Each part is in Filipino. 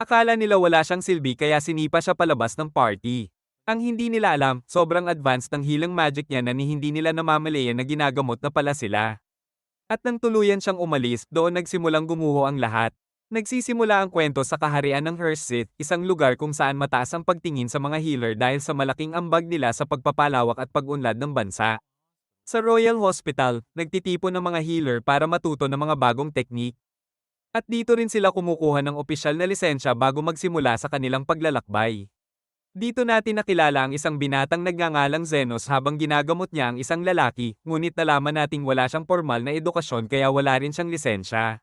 Akala nila wala siyang silbi kaya sinipa siya palabas ng party. Ang hindi nila alam, sobrang advanced ng healing magic niya na ni hindi nila namamalayan na ginagamot na pala sila. At nang tuluyan siyang umalis, doon nagsimulang gumuho ang lahat. Nagsisimula ang kwento sa kaharian ng Hearthsith, isang lugar kung saan mataas ang pagtingin sa mga healer dahil sa malaking ambag nila sa pagpapalawak at pag-unlad ng bansa. Sa Royal Hospital, nagtitipon ng mga healer para matuto ng mga bagong teknik. At dito rin sila kumukuha ng opisyal na lisensya bago magsimula sa kanilang paglalakbay. Dito natin nakilala ang isang binatang nagngangalang Zenos habang ginagamot niya ang isang lalaki, ngunit nalaman nating wala siyang formal na edukasyon kaya wala rin siyang lisensya.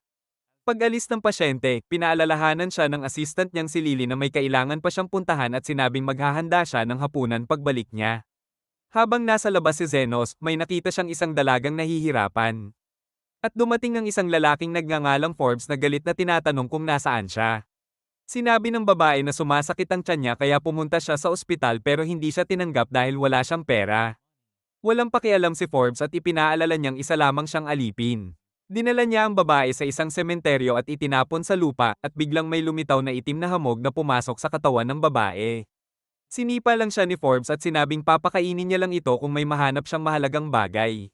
Pag-alis ng pasyente, pinaalalahanan siya ng assistant niyang si Lily na may kailangan pa siyang puntahan at sinabing maghahanda siya ng hapunan pagbalik niya. Habang nasa labas si Zenos, may nakita siyang isang dalagang nahihirapan. At dumating ang isang lalaking nagngangalang Forbes na galit na tinatanong kung nasaan siya. Sinabi ng babae na sumasakit ang tiyan niya kaya pumunta siya sa ospital pero hindi siya tinanggap dahil wala siyang pera. Walang pakialam si Forbes at ipinaalala niyang isa lamang siyang alipin. Dinala niya ang babae sa isang sementeryo at itinapon sa lupa at biglang may lumitaw na itim na hamog na pumasok sa katawan ng babae. Sinipa lang siya ni Forbes at sinabing papakainin niya lang ito kung may mahanap siyang mahalagang bagay.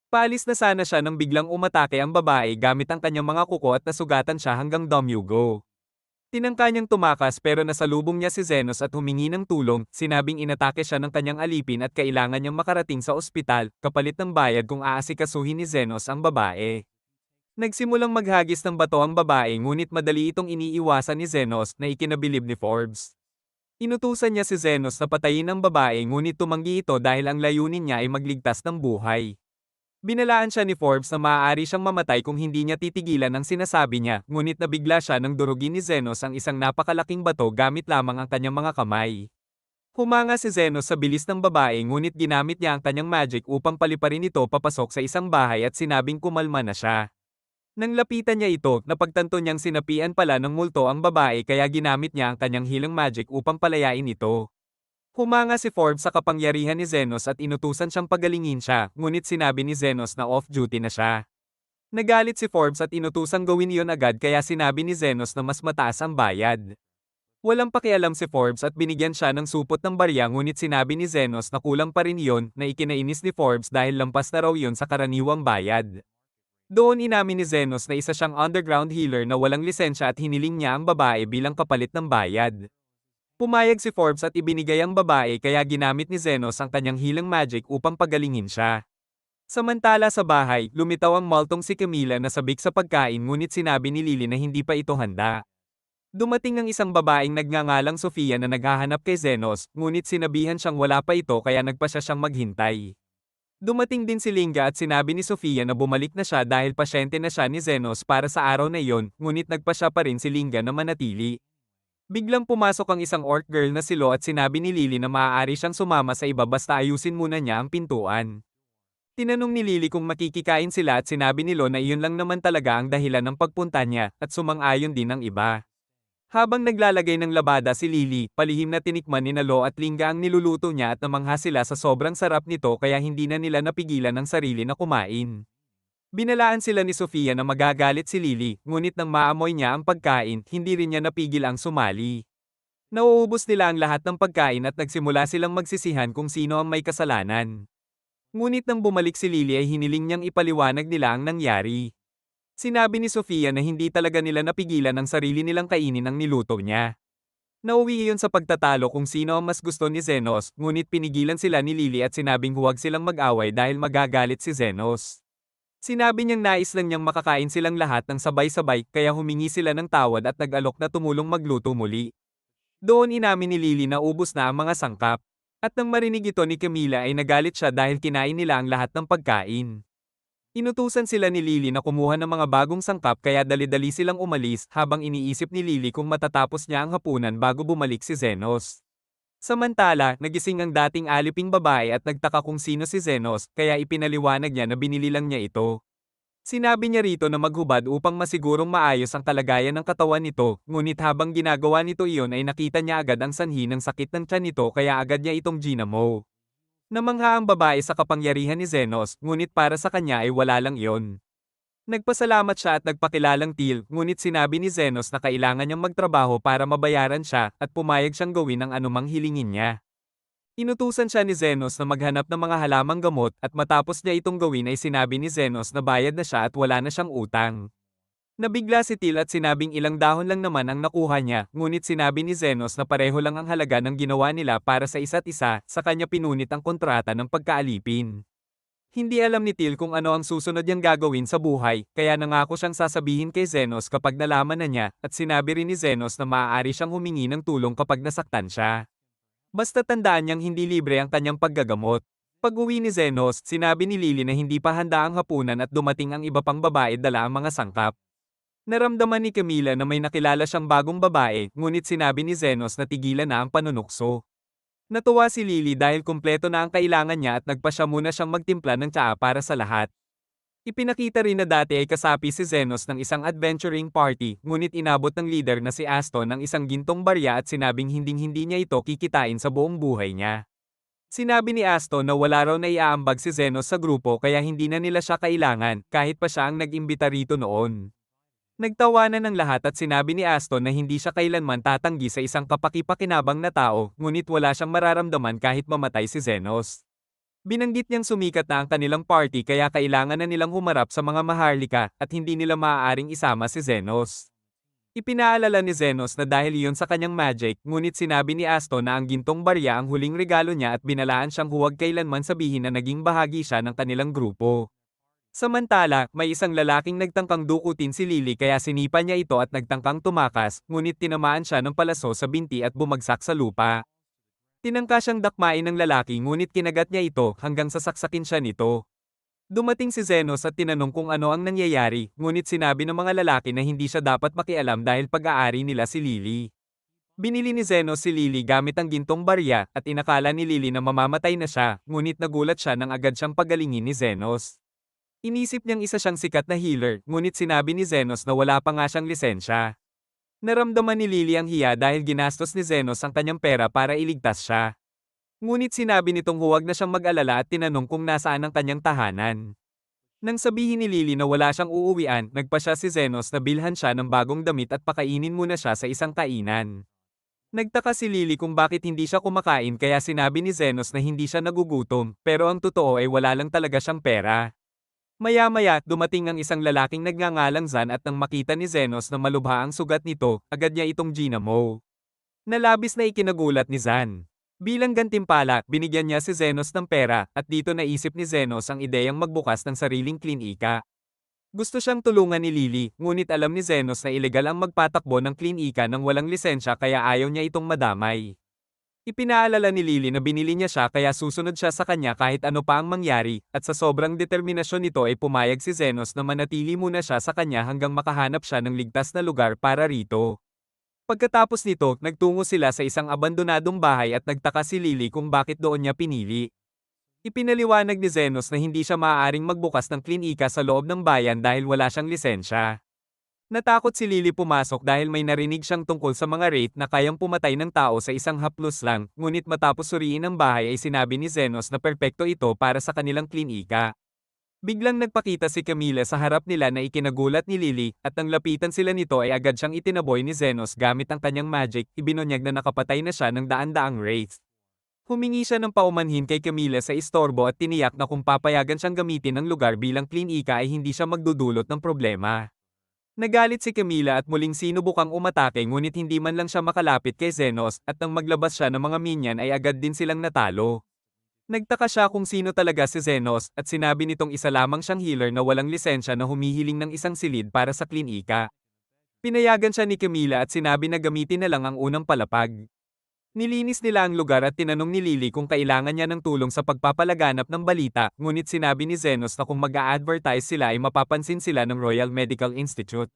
Paalis na sana siya nang biglang umatake ang babae gamit ang kanyang mga kuko at nasugatan siya hanggang dumyugo. Tinangka niyang tumakas pero nasalubong niya si Zenos at humingi ng tulong, sinabing inatake siya ng kanyang alipin at kailangan niyang makarating sa ospital, kapalit ng bayad kung aasikasuhin ni Zenos ang babae. Nagsimulang maghagis ng bato ang babae ngunit madali itong iniiwasan ni Zenos na ikinabilib ni Forbes. Inutusan niya si Zenos na patayin ang babae ngunit tumanggi ito dahil ang layunin niya ay magligtas ng buhay. Binalaan siya ni Forbes na maaari siyang mamatay kung hindi niya titigilan ang sinasabi niya, ngunit nabigla siya nang durugin ni Zenos ang isang napakalaking bato gamit lamang ang kanyang mga kamay. Humanga si Zenos sa bilis ng babae ngunit ginamit niya ang kanyang magic upang paliparin ito papasok sa isang bahay at sinabing kumalma na siya. Nang lapitan niya ito, napagtanto niyang sinapian pala ng multo ang babae kaya ginamit niya ang kanyang healing magic upang palayain ito. Humanga si Forbes sa kapangyarihan ni Zenos at inutusan siyang pagalingin siya, ngunit sinabi ni Zenos na off-duty na siya. Nagalit si Forbes at inutusang gawin iyon agad kaya sinabi ni Zenos na mas mataas ang bayad. Walang pakialam si Forbes at binigyan siya ng supot ng barya ngunit sinabi ni Zenos na kulang pa rin iyon na ikinainis ni Forbes dahil lampas na raw iyon sa karaniwang bayad. Doon inamin ni Zenos na isa siyang underground healer na walang lisensya at hiniling niya ang babae bilang kapalit ng bayad. Pumayag si Forbes at ibinigay ang babae kaya ginamit ni Zenos ang kanyang healing magic upang pagalingin siya. Samantala sa bahay, lumitaw ang maltong si Camila na sabik sa pagkain ngunit sinabi ni Lily na hindi pa ito handa. Dumating ang isang babaeng nagngangalang Sofia na naghahanap kay Zenos, ngunit sinabihan siyang wala pa ito kaya nagpasya siyang maghintay. Dumating din si Linga at sinabi ni Sofia na bumalik na siya dahil pasyente na siya ni Zenos para sa araw na iyon, ngunit nagpasya pa rin si Linga na manatili. Biglang pumasok ang isang orc girl na si Lo at sinabi ni Lily na maaari siyang sumama sa iba basta ayusin muna niya ang pintuan. Tinanong ni Lily kung makikikain sila at sinabi ni Lo na iyon lang naman talaga ang dahilan ng pagpunta niya at sumang-ayon din ang iba. Habang naglalagay ng labada si Lily, palihim na tinikman ni Lo at Linga ang niluluto niya at namangha sila sa sobrang sarap nito kaya hindi na nila napigilan ang sarili na kumain. Binalaan sila ni Sofia na magagalit si Lily, ngunit nang maamoy niya ang pagkain, hindi rin niya napigil ang sumali. Nauubos nila ang lahat ng pagkain at nagsimula silang magsisihan kung sino ang may kasalanan. Ngunit nang bumalik si Lily ay hiniling niyang ipaliwanag nila ang nangyari. Sinabi ni Sofia na hindi talaga nila napigilan ang sarili nilang kainin ang niluto niya. Nauwi iyon sa pagtatalo kung sino ang mas gusto ni Zenos, ngunit pinigilan sila ni Lily at sinabing huwag silang mag-away dahil magagalit si Zenos. Sinabi niyang nais lang niyang makakain silang lahat ng sabay-sabay kaya humingi sila ng tawad at nag-alok na tumulong magluto muli. Doon inamin ni Lily na ubos na ang mga sangkap. At nang marinig ito ni Camila ay nagalit siya dahil kinain nila ang lahat ng pagkain. Inutusan sila ni Lily na kumuha ng mga bagong sangkap kaya dali-dali silang umalis habang iniisip ni Lily kung matatapos niya ang hapunan bago bumalik si Zenos. Samantala, nagising ang dating aliping babae at nagtaka kung sino si Zenos, kaya ipinaliwanag niya na binili lang niya ito. Sinabi niya rito na maghubad upang masigurong maayos ang kalagayan ng katawan nito, ngunit habang ginagawa nito iyon ay nakita niya agad ang sanhi ng sakit ng tiyan nito kaya agad niya itong ginamo. Namangha ang babae sa kapangyarihan ni Zenos, ngunit para sa kanya ay wala lang iyon. Nagpasalamat siya at nagpakilalang Teal, ngunit sinabi ni Zenos na kailangan niyang magtrabaho para mabayaran siya at pumayag siyang gawin ang anumang hilingin niya. Inutusan siya ni Zenos na maghanap ng mga halamang gamot at matapos niya itong gawin ay sinabi ni Zenos na bayad na siya at wala na siyang utang. Nabigla si Teal at sinabing ilang dahon lang naman ang nakuha niya, ngunit sinabi ni Zenos na pareho lang ang halaga ng ginawa nila para sa isa't isa, sa kanya pinunit ang kontrata ng pagkaalipin. Hindi alam ni Teal kung ano ang susunod niyang gagawin sa buhay, kaya nangako siyang sasabihin kay Zenos kapag nalaman na niya, at sinabi rin ni Zenos na maaari siyang humingi ng tulong kapag nasaktan siya. Basta tandaan niyang hindi libre ang kanyang paggagamot. Pag-uwi ni Zenos, sinabi ni Lily na hindi pa handa ang hapunan at dumating ang iba pang babae dala ang mga sangkap. Naramdaman ni Camila na may nakilala siyang bagong babae, ngunit sinabi ni Zenos na tigilan na ang panunukso. Natuwa si Lily dahil kumpleto na ang kailangan niya at nagpa siya muna siyang magtimpla ng tsaa para sa lahat. Ipinakita rin na dati ay kasapi si Zenos ng isang adventuring party, ngunit inabot ng leader na si Aston ng isang gintong barya at sinabing hinding-hindi niya ito kikitain sa buong buhay niya. Sinabi ni Aston na wala raw na iaambag si Zenos sa grupo kaya hindi na nila siya kailangan, kahit pa siya ang nag-imbita rito noon. Nagtawanan ng lahat at sinabi ni Aston na hindi siya kailanman tatanggi sa isang kapaki-pakinabang na tao, ngunit wala siyang mararamdaman kahit mamatay si Zenos. Binanggit niyang sumikat na ang kanilang party kaya kailangan na nilang humarap sa mga maharlika at hindi nila maaaring isama si Zenos. Ipinaalala ni Zenos na dahil iyon sa kanyang magic, ngunit sinabi ni Aston na ang gintong barya ang huling regalo niya at binalaan siyang huwag kailanman sabihin na naging bahagi siya ng kanilang grupo. Samantala, may isang lalaking nagtangkang dukutin si Lily kaya sinipa niya ito at nagtangkang tumakas, ngunit tinamaan siya ng palaso sa binti at bumagsak sa lupa. Tinangka siyang dakmain ng lalaki ngunit kinagat niya ito hanggang sasaksakin siya nito. Dumating si Zenos at tinanong kung ano ang nangyayari, ngunit sinabi ng mga lalaki na hindi siya dapat makialam dahil pag-aari nila si Lily. Binili ni Zenos si Lily gamit ang gintong barya at inakala ni Lily na mamamatay na siya, ngunit nagulat siya nang agad siyang pagalingin ni Zenos. Inisip niyang isa siyang sikat na healer, ngunit sinabi ni Zenos na wala pa nga siyang lisensya. Naramdaman ni Lily ang hiya dahil ginastos ni Zenos ang kanyang pera para iligtas siya. Ngunit sinabi nitong huwag na siyang mag-alala at tinanong kung nasaan ang kanyang tahanan. Nang sabihin ni Lily na wala siyang uuwian, nagpa siya si Zenos na bilhan siya ng bagong damit at pakainin muna siya sa isang kainan. Nagtaka si Lily kung bakit hindi siya kumakain kaya sinabi ni Zenos na hindi siya nagugutom, pero ang totoo ay wala lang talaga siyang pera. Maya-maya, dumating ang isang lalaking nagngangalang Zan at nang makita ni Zenos na malubha ang sugat nito, agad niya itong ginamo. Nalabis na ikinagulat ni Zan. Bilang gantimpala, binigyan niya si Zenos ng pera, at dito naisip ni Zenos ang ideyang magbukas ng sariling klinika. Gusto siyang tulungan ni Lily, ngunit alam ni Zenos na ilegal ang magpatakbo ng klinika nang walang lisensya kaya ayaw niya itong madamay. Ipinaalala ni Lily na binili niya siya kaya susunod siya sa kanya kahit ano pa ang mangyari, at sa sobrang determinasyon nito ay pumayag si Zenos na manatili muna siya sa kanya hanggang makahanap siya ng ligtas na lugar para rito. Pagkatapos nito, nagtungo sila sa isang abandonadong bahay at nagtaka si Lily kung bakit doon niya pinili. Ipinaliwanag ni Zenos na hindi siya maaaring magbukas ng klinika sa loob ng bayan dahil wala siyang lisensya. Natakot si Lily pumasok dahil may narinig siyang tungkol sa mga wraith na kayang pumatay ng tao sa isang haplos lang, ngunit matapos suriin ang bahay ay sinabi ni Zenos na perpekto ito para sa kanilang klinika. Biglang nagpakita si Camila sa harap nila na ikinagulat ni Lily, at nang lapitan sila nito ay agad siyang itinaboy ni Zenos gamit ang kanyang magic, ibinunyag na nakapatay na siya ng daan-daang wraith. Humingi siya ng paumanhin kay Camila sa istorbo at tiniyak na kung papayagan siyang gamitin ang lugar bilang klinika ay hindi siya magdudulot ng problema. Nagalit si Camila at muling sinubukang umatake ngunit hindi man lang siya makalapit kay Zenos at nang maglabas siya ng mga minion ay agad din silang natalo. Nagtaka siya kung sino talaga si Zenos at sinabi nitong isa lamang siyang healer na walang lisensya na humihiling ng isang silid para sa klinika. Pinayagan siya ni Camila at sinabi na gamitin na lang ang unang palapag. Nilinis nila ang lugar at tinanong ni Lily kung kailangan niya ng tulong sa pagpapalaganap ng balita, ngunit sinabi ni Zenos na kung mag-a-advertise sila ay mapapansin sila ng Royal Medical Institute.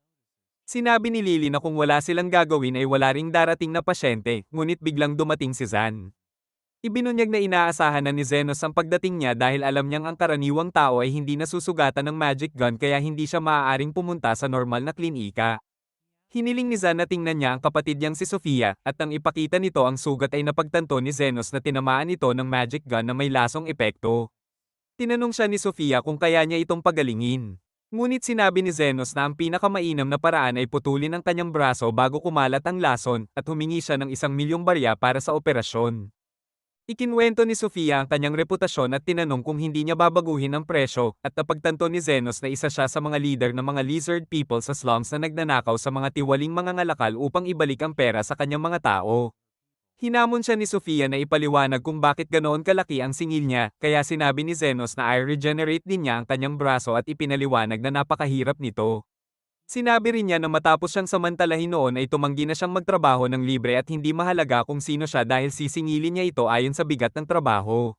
Sinabi ni Lily na kung wala silang gagawin ay wala ring darating na pasyente, ngunit biglang dumating si Zan. Ibinunyag na inaasahan na ni Zenos ang pagdating niya dahil alam niyang ang karaniwang tao ay hindi nasusugatan ng magic gun kaya hindi siya maaaring pumunta sa normal na klinika. Hiniling ni Zan na tingnan niya ang kapatid niyang si Sofia, at nang ipakita nito ang sugat ay napagtanto ni Zenos na tinamaan ito ng magic gun na may lasong epekto. Tinanong siya ni Sofia kung kaya niya itong pagalingin. Ngunit sinabi ni Zenos na ang pinakamainam na paraan ay putulin ang kanyang braso bago kumalat ang lason at humingi siya ng 1,000,000 barya para sa operasyon. Ikinwento ni Sofia ang kanyang reputasyon at tinanong kung hindi niya babaguhin ang presyo at napagtanto ni Zenos na isa siya sa mga leader ng mga lizard people sa slums na nagnanakaw sa mga tiwaling mga ngalakal upang ibalik ang pera sa kanyang mga tao. Hinamon siya ni Sofia na ipaliwanag kung bakit ganoon kalaki ang singil niya, kaya sinabi ni Zenos na i-regenerate din niya ang kanyang braso at ipinaliwanag na napakahirap nito. Sinabi rin niya na matapos siyang samantalahin noon ay tumanggi na siyang magtrabaho ng libre at hindi mahalaga kung sino siya dahil sisingilin niya ito ayon sa bigat ng trabaho.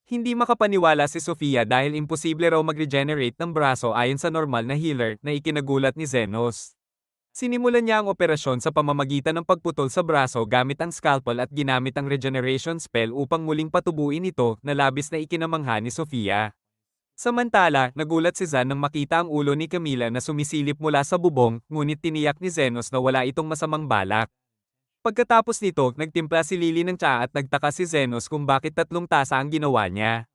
Hindi makapaniwala si Sofia dahil imposible raw mag-regenerate ng braso ayon sa normal na healer na ikinagulat ni Zenos. Sinimulan niya ang operasyon sa pamamagitan ng pagputol sa braso gamit ang scalpel at ginamit ang regeneration spell upang muling patubuin ito na labis na ikinamangha ni Sofia. Samantala, nagulat si Zan nang makita ang ulo ni Camila na sumisilip mula sa bubong, ngunit tiniyak ni Zenos na wala itong masamang balak. Pagkatapos nito, nagtimpla si Lily ng tsaa at nagtaka si Zenos kung bakit 3 tasa ang ginawa niya.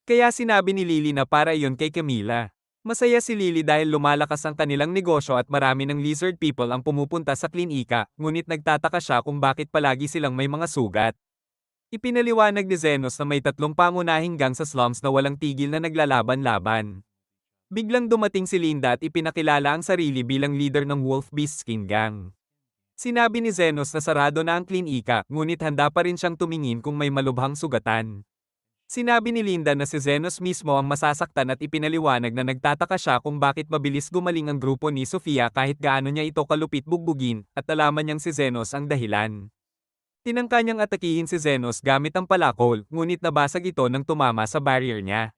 Kaya sinabi ni Lily na para iyon kay Camila. Masaya si Lily dahil lumalakas ang kanilang negosyo at marami ng lizard people ang pumupunta sa klinika, ngunit nagtataka siya kung bakit palagi silang may mga sugat. Ipinaliwanag ni Zenos na may 3 pangunahing gang sa slums na walang tigil na naglalaban-laban. Biglang dumating si Linda at ipinakilala ang sarili bilang leader ng Wolf Beast Skin Gang. Sinabi ni Zenos na sarado na ang klinika, ngunit handa pa rin siyang tumingin kung may malubhang sugatan. Sinabi ni Linda na si Zenos mismo ang masasaktan at ipinaliwanag na nagtataka siya kung bakit mabilis gumaling ang grupo ni Sofia kahit gaano niya ito kalupit bugbugin, at alaman niyang si Zenos ang dahilan. Tinangka niyang atakihin si Zenos gamit ang palakol, ngunit nabasag ito nang tumama sa barrier niya.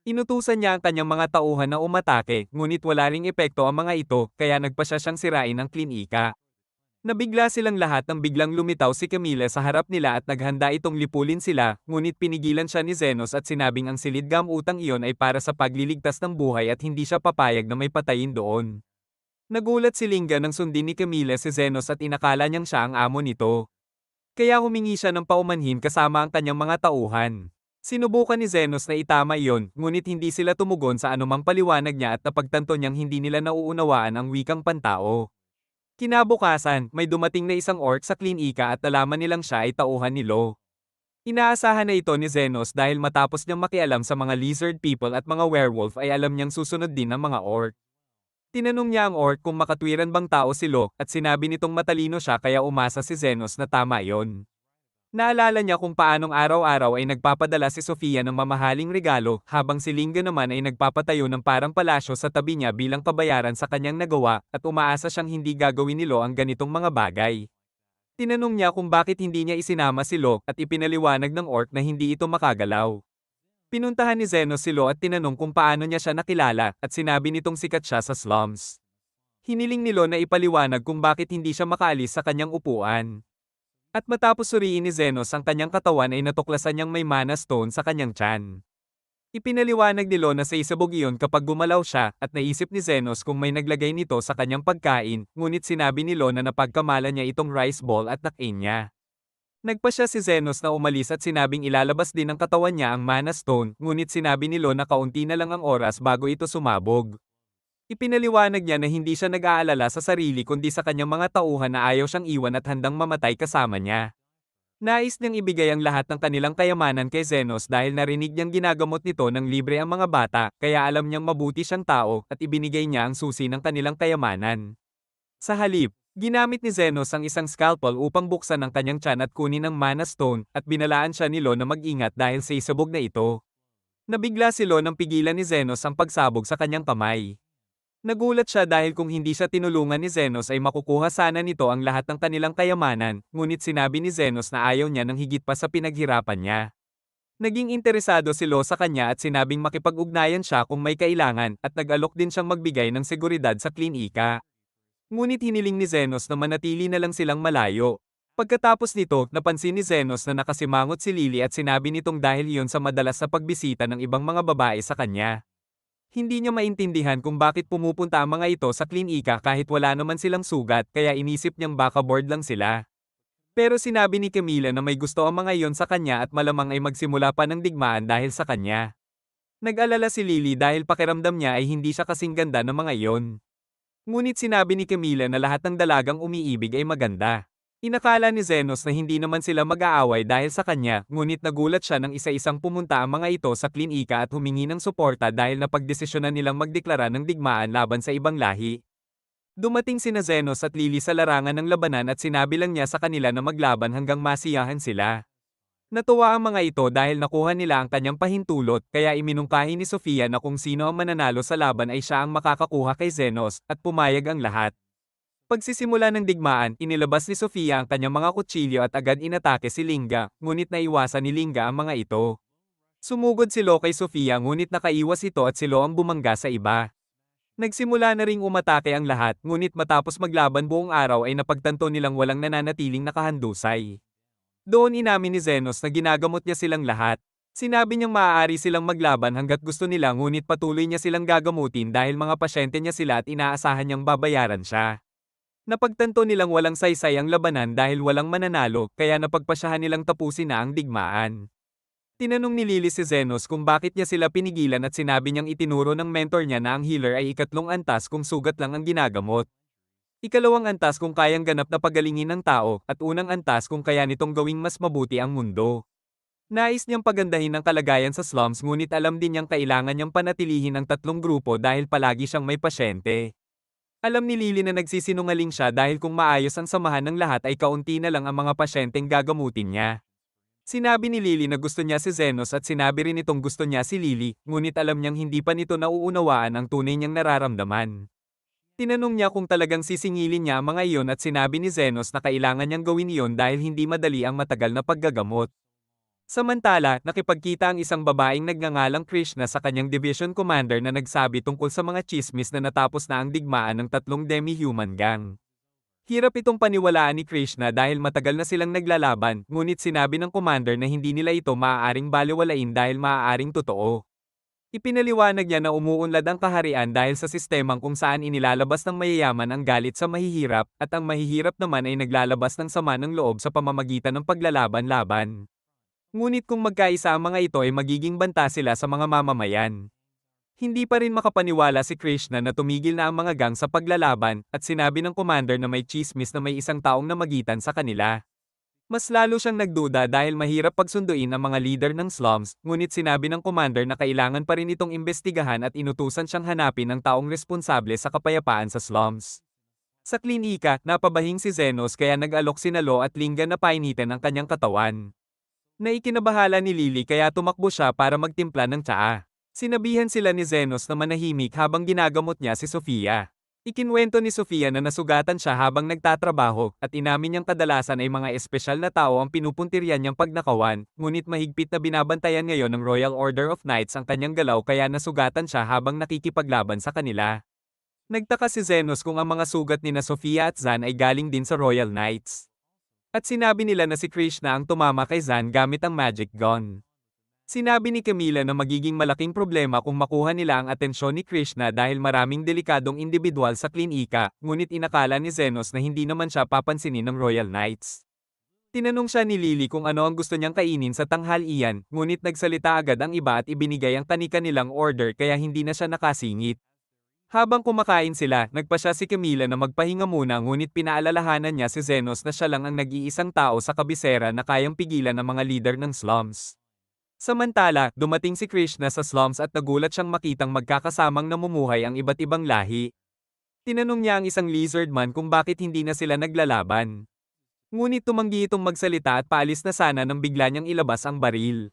Inutusan niya ang kanyang mga tauhan na umatake, ngunit wala ring epekto ang mga ito, kaya nagpasya siyang sirain ang klinika. Nabigla silang lahat nang biglang lumitaw si Camila sa harap nila at naghanda itong lipulin sila, ngunit pinigilan siya ni Zenos at sinabing ang silid-gam utang iyon ay para sa pagliligtas ng buhay at hindi siya papayag na may patayin doon. Nagulat si Linga nang sundin ni Camila si Zenos at inakala niyang siya ang amo nito. Kaya humingi siya ng paumanhin kasama ang kanyang mga tauhan. Sinubukan ni Zenos na itama iyon, ngunit hindi sila tumugon sa anumang paliwanag niya at napagtanto niyang hindi nila nauunawaan ang wikang pantao. Kinabukasan, may dumating na isang orc sa klinika at nalaman nilang siya ay tauhan ni Lo. Inaasahan na ito ni Zenos dahil matapos niyang makialam sa mga lizard people at mga werewolf ay alam niyang susunod din ang mga orc. Tinanong niya ang orc kung makatwiran bang tao si Lo at sinabi nitong matalino siya kaya umasa si Zenos na tama iyon. Naalala niya kung paanong araw-araw ay nagpapadala si Sofia ng mamahaling regalo habang si Linga naman ay nagpapatayo ng parang palasyo sa tabi niya bilang kabayaran sa kanyang nagawa at umaasa siyang hindi gagawin ni Lo ang ganitong mga bagay. Tinanong niya kung bakit hindi niya isinama si Lo at ipinaliwanag ng orc na hindi ito makagalaw. Pinuntahan ni Zenos si Lo at tinanong kung paano niya siya nakilala at sinabi nitong sikat siya sa slums. Hiniling ni Lo na ipaliwanag kung bakit hindi siya makaalis sa kanyang upuan. At matapos suriin ni Zenos ang kanyang katawan ay natuklasan niyang may mana stone sa kanyang tiyan. Ipinaliwanag ni Lo na sa isabog iyon kapag gumalaw siya at naisip ni Zenos kung may naglagay nito sa kanyang pagkain, ngunit sinabi ni Lo na napagkamala niya itong rice ball at nakain niya. Nagpa siya si Zenos na umalis at sinabing ilalabas din ng katawan niya ang mana stone, ngunit sinabi ni Lo na kaunti na lang ang oras bago ito sumabog. Ipinaliwanag niya na hindi siya nag-aalala sa sarili kundi sa kanyang mga tauhan na ayaw siyang iwan at handang mamatay kasama niya. Nais niyang ibigay ang lahat ng kanilang kayamanan kay Zenos dahil narinig niyang ginagamot nito ng libre ang mga bata, kaya alam niyang mabuti siyang tao at ibinigay niya ang susi ng kanilang kayamanan. Sa halip, ginamit ni Zenos ang isang scalpel upang buksan ang kanyang tiyan at kunin ang mana stone at binalaan siya ni Lo na mag-ingat dahil sa isabog na ito. Nabigla si Lo nang pigilan ni Zenos ang pagsabog sa kanyang kamay. Nagulat siya dahil kung hindi siya tinulungan ni Zenos ay makukuha sana nito ang lahat ng kanilang kayamanan, ngunit sinabi ni Zenos na ayaw niya ng higit pa sa pinaghirapan niya. Naging interesado si Lo sa kanya at sinabing makipag-ugnayan siya kung may kailangan at nag-alok din siyang magbigay ng seguridad sa klinika. Ngunit hiniling ni Zenos na manatili na lang silang malayo. Pagkatapos nito, napansin ni Zenos na nakasimangot si Lily at sinabi nitong dahil iyon sa madalas na pagbisita ng ibang mga babae sa kanya. Hindi niya maintindihan kung bakit pumupunta ang mga ito sa klinika kahit wala naman silang sugat kaya inisip niyang baka bored lang sila. Pero sinabi ni Camila na may gusto ang mga iyon sa kanya at malamang ay magsimula pa ng digmaan dahil sa kanya. Nag-alala si Lily dahil pakiramdam niya ay hindi siya kasing ganda ng mga iyon. Ngunit sinabi ni Camila na lahat ng dalagang umiibig ay maganda. Inakala ni Zenos na hindi naman sila mag-aaway dahil sa kanya, ngunit nagulat siya nang isa-isang pumunta ang mga ito sa klinika at humingi ng suporta dahil napagdesisyonan nilang magdeklara ng digmaan laban sa ibang lahi. Dumating sina Zenos at Lily sa larangan ng labanan at sinabi lang niya sa kanila na maglaban hanggang masiyahan sila. Natuwa ang mga ito dahil nakuha nila ang kanyang pahintulot kaya iminungkahi ni Sofia na kung sino ang mananalo sa laban ay siya ang makakakuha kay Zenos at pumayag ang lahat. Pagsisimula ng digmaan, inilabas ni Sofia ang kanyang mga kutsilyo at agad inatake si Linga, ngunit naiwasan ni Linga ang mga ito. Sumugod si Lo kay Sofia ngunit nakaiwas ito at si Lo ang bumangga sa iba. Nagsimula na ring umatake ang lahat, ngunit matapos maglaban buong araw ay napagtanto nilang walang nananatiling nakahandusay. Doon inamin ni Zenos na ginagamot niya silang lahat. Sinabi niyang maaari silang maglaban hanggat gusto nila ngunit patuloy niya silang gagamutin dahil mga pasyente niya sila at inaasahan niyang babayaran siya. Napagtanto nilang walang saysay ang labanan dahil walang mananalo kaya napagpasyahan nilang tapusin na ang digmaan. Tinanong ni Lily si Zenos kung bakit niya sila pinigilan at sinabi niyang itinuro ng mentor niya na ang healer ay ikatlong antas kung sugat lang ang ginagamot. Ikalawang antas kung kayang ganap na pagalingin ng tao, at unang antas kung kaya nitong gawing mas mabuti ang mundo. Nais niyang pagandahin ang kalagayan sa slums ngunit alam din niyang kailangan niyang panatilihin ang tatlong grupo dahil palagi siyang may pasyente. Alam ni Lily na nagsisinungaling siya dahil kung maayos ang samahan ng lahat ay kaunti na lang ang mga pasyenteng gagamutin niya. Sinabi ni Lily na gusto niya si Zenos at sinabi rin itong gusto niya si Lily, ngunit alam niyang hindi pa nito nauunawaan ang tunay niyang nararamdaman. Tinanong niya kung talagang sisingilin niya ang mga iyon at sinabi ni Zenos na kailangan niyang gawin iyon dahil hindi madali ang matagal na paggagamot. Samantala, nakipagkita ang isang babaeng nagngangalang Krishna sa kanyang division commander na nagsabi tungkol sa mga chismis na natapos na ang digmaan ng tatlong demi-human gang. Hirap itong paniwalaan ni Krishna dahil matagal na silang naglalaban, ngunit sinabi ng commander na hindi nila ito maaaring balewalain dahil maaaring totoo. Ipinaliwanag niya na umuunlad ang kaharian dahil sa sistemang kung saan inilalabas ng mayayaman ang galit sa mahihirap, at ang mahihirap naman ay naglalabas ng sama ng loob sa pamamagitan ng paglalaban-laban. Ngunit kung magkaisa ang mga ito ay magiging banta sila sa mga mamamayan. Hindi pa rin makapaniwala si Krishna na tumigil na ang mga gang sa paglalaban, at sinabi ng commander na may chismis na may isang taong namagitan sa kanila. Mas lalo siyang nagduda dahil mahirap pagsunduin ang mga leader ng slums, ngunit sinabi ng commander na kailangan pa rin itong imbestigahan at inutusan siyang hanapin ang taong responsable sa kapayapaan sa slums. Sa klinika, napabahing si Zenos kaya nag-alok sina Lo at Linga na painitin ang kanyang katawan. Naikinabahala ni Lily kaya tumakbo siya para magtimpla ng tsaa. Sinabihan sila ni Zenos na manahimik habang ginagamot niya si Sofia. Ikinwento ni Sofia na nasugatan siya habang nagtatrabaho, at inamin niyang kadalasan ay mga espesyal na tao ang pinupuntiryan niyang pagnakawan, ngunit mahigpit na binabantayan ngayon ng Royal Order of Knights ang kanyang galaw kaya nasugatan siya habang nakikipaglaban sa kanila. Nagtaka si Zenos kung ang mga sugat ni na Sofia at Zan ay galing din sa Royal Knights. At sinabi nila na si Krishna ang tumama kay Zan gamit ang magic gun. Sinabi ni Camila na magiging malaking problema kung makuha nila ang atensyon ni Krishna dahil maraming delikadong individual sa klinika, ngunit inakala ni Zenos na hindi naman siya papansinin ng Royal Knights. Tinanong siya ni Lily kung ano ang gusto niyang kainin sa tanghalian, ngunit nagsalita agad ang iba at ibinigay ang tanika nilang order kaya hindi na siya nakasingit. Habang kumakain sila, nagpasya si Camila na magpahinga muna ngunit pinaalalahanan niya si Zenos na siya lang ang nag-iisang tao sa kabisera na kayang pigilan ng mga leader ng slums. Samantala, dumating si Krishna sa slums at nagulat siyang makitang magkakasamang namumuhay ang iba't ibang lahi. Tinanong niya ang isang lizard man kung bakit hindi na sila naglalaban. Ngunit tumanggi itong magsalita at paalis na sana nang bigla niyang ilabas ang baril.